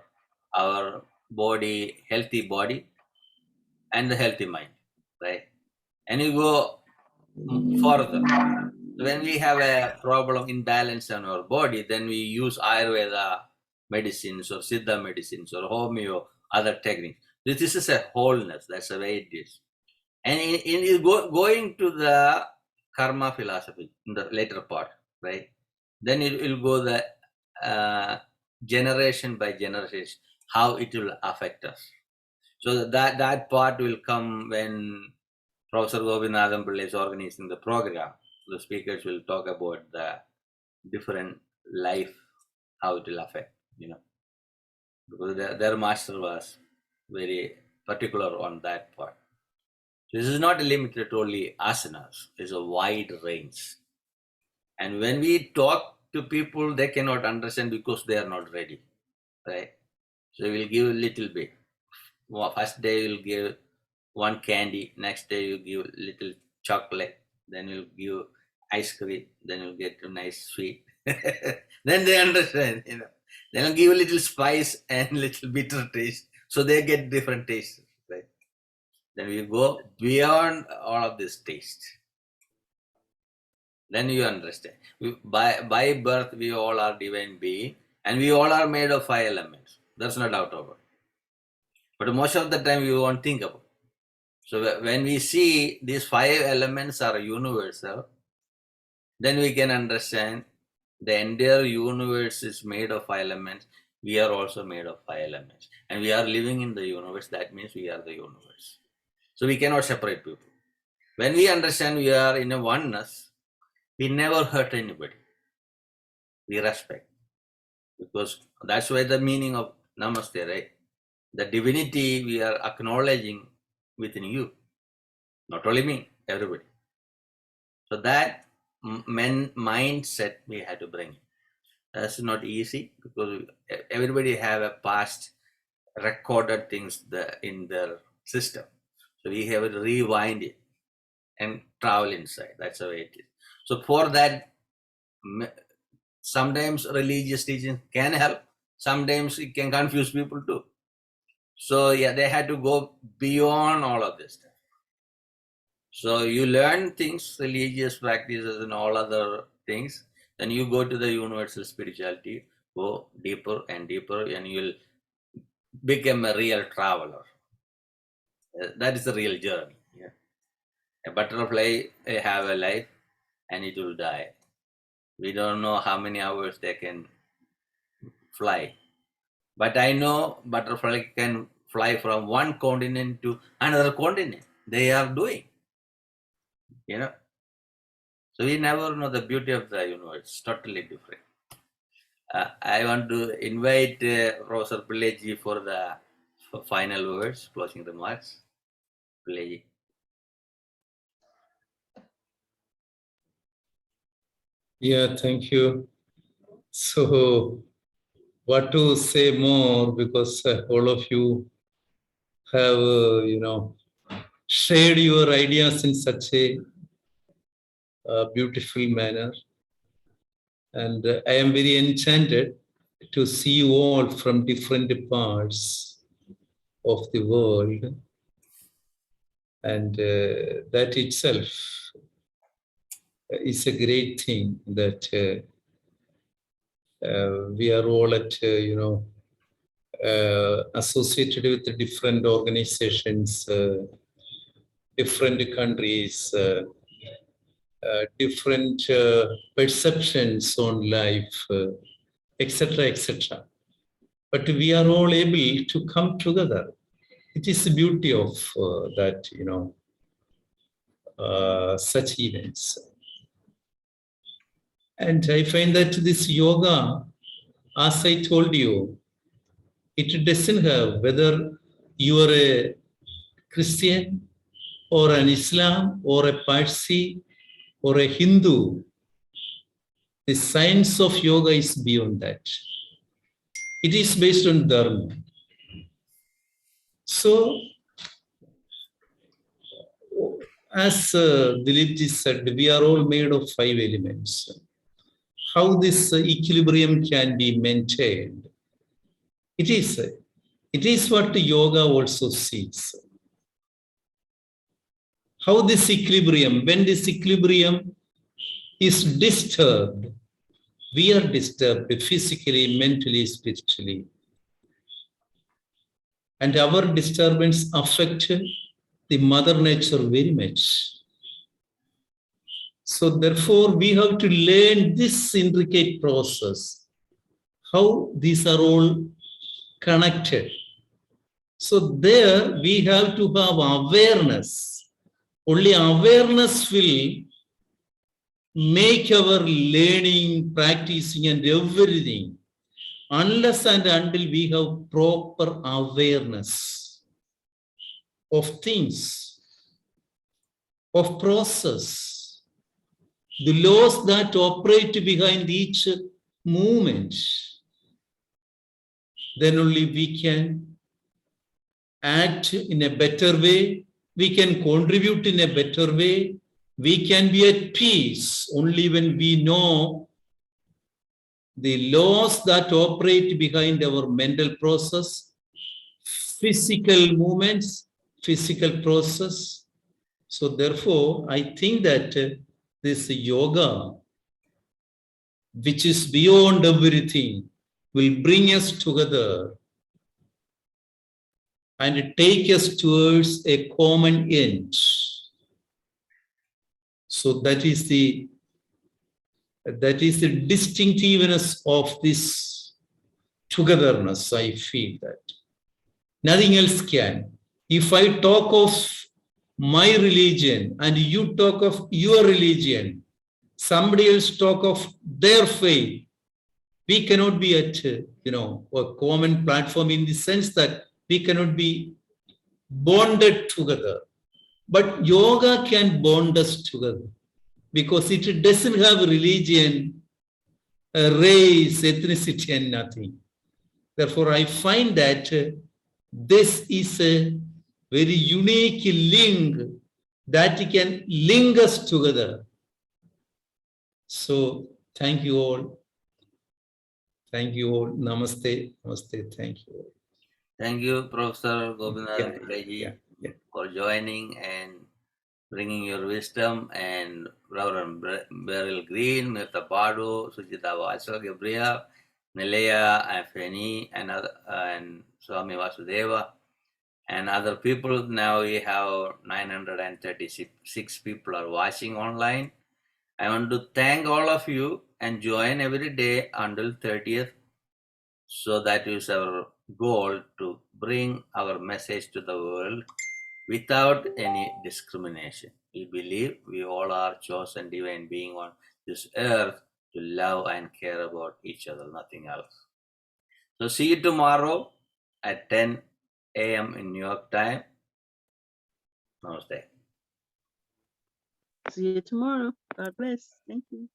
our body, healthy body, and the healthy mind, right? And you go further. When we have a problem, imbalance in our body, then we use Ayurveda medicines or Siddha medicines or Homeo, other techniques. This is a wholeness. That's the way it is. And going to the karma philosophy in the later part, right? Then it will go the generation by generation, how it will affect us. So that part will come when Professor Gobinathan Pillai is organizing the program. The speakers will talk about the different life, how it will affect, because their master was very particular on that part. So this is not limited to only asanas, it's a wide range. And when we talk to people, they cannot understand because they are not ready, right? So we'll give a little bit. First day you'll give one candy, next day you give little chocolate, then you'll give ice cream, then you'll get a nice sweet. Then they understand, Then I'll give a little spice and little bitter taste. So they get different tastes, right? Then we go beyond all of this taste. Then you understand. By birth, we all are divine being, and we all are made of 5 elements. There's no doubt about it. But most of the time, we won't think about it. So when we see these 5 elements are universal, then we can understand the entire universe is made of 5 elements. We are also made of 5 elements. And we are living in the universe. That means we are the universe. So we cannot separate people. When we understand we are in a oneness, we never hurt anybody. We respect. Because that's why the meaning of Namaste, right? The divinity we are acknowledging within you. Not only me, everybody. So that mindset we had to bring. That's not easy because everybody have a past recorded things in their system. So we have to rewind it and travel inside. That's the way it is. So for that, sometimes religious teaching can help. Sometimes it can confuse people too. So yeah, they had to go beyond all of this stuff. So you learn things, religious practices and all other things. Then you go to the universal spirituality, go deeper and deeper, and you'll become a real traveler. That is the real journey. Yeah. A butterfly have a life and it will die. We don't know how many hours they can fly. But I know butterfly can fly from one continent to another continent. They are doing. So we never know the beauty of the universe. It's totally different. I want to invite Professor Pillai for the final words, closing remarks. Pillai. Yeah, thank you. So, what to say more, because all of you have, shared your ideas in such a beautiful manner. And I am very enchanted to see you all from different parts of the world. And that itself is a great thing that we are all at, associated with the different organizations, different countries, different perceptions on life, etc., etc. But we are all able to come together. It is the beauty of that, such events. And I find that this yoga, as I told you, it doesn't have whether you are a Christian or an Islam or a Parsi or a Hindu. The science of yoga is beyond that. It is based on dharma. So, as Dilipji said, we are all made of 5 elements. How this equilibrium can be maintained? It is what yoga also seeks. How this equilibrium, when this equilibrium is disturbed, we are disturbed physically, mentally, spiritually. And our disturbance affects the mother nature very much. So therefore, we have to learn this intricate process, how these are all connected. So there we have to have awareness. Only awareness will make our learning, practicing and everything, unless and until we have proper awareness of things, of process, the laws that operate behind each movement, then only we can act in a better way, we can contribute in a better way, we can be at peace only when we know the laws that operate behind our mental process, physical movements, physical process. So therefore, I think that this yoga, which is beyond everything, will bring us together and take us towards a common end. So that is the distinctiveness of this togetherness, I feel that. Nothing else can. If I talk of my religion and you talk of your religion, somebody else talk of their faith, we cannot be at a common platform in the sense that we cannot be bonded together. But yoga can bond us together because it doesn't have religion, race, ethnicity and nothing. Therefore, I find that this is a very unique link that can link us together. So thank you all. Thank you all. Namaste. Namaste. Thank you all. Thank you, Professor Gopinath Yeah. for joining and bringing your wisdom, and Reverend Beryl Green, Mirta Pardo, Sujita Vaso, Gabriel, Nilaya, Afeni, and Swami Vasudeva, and other people. Now we have 936 people are watching online. I want to thank all of you and join every day until 30th. So that is our goal, to bring our message to the world without any discrimination. We believe we all are chosen divine being on this earth to love and care about each other, nothing else. So see you tomorrow at 10 a.m. in New York time. Namaste. See you tomorrow. God bless. Thank you.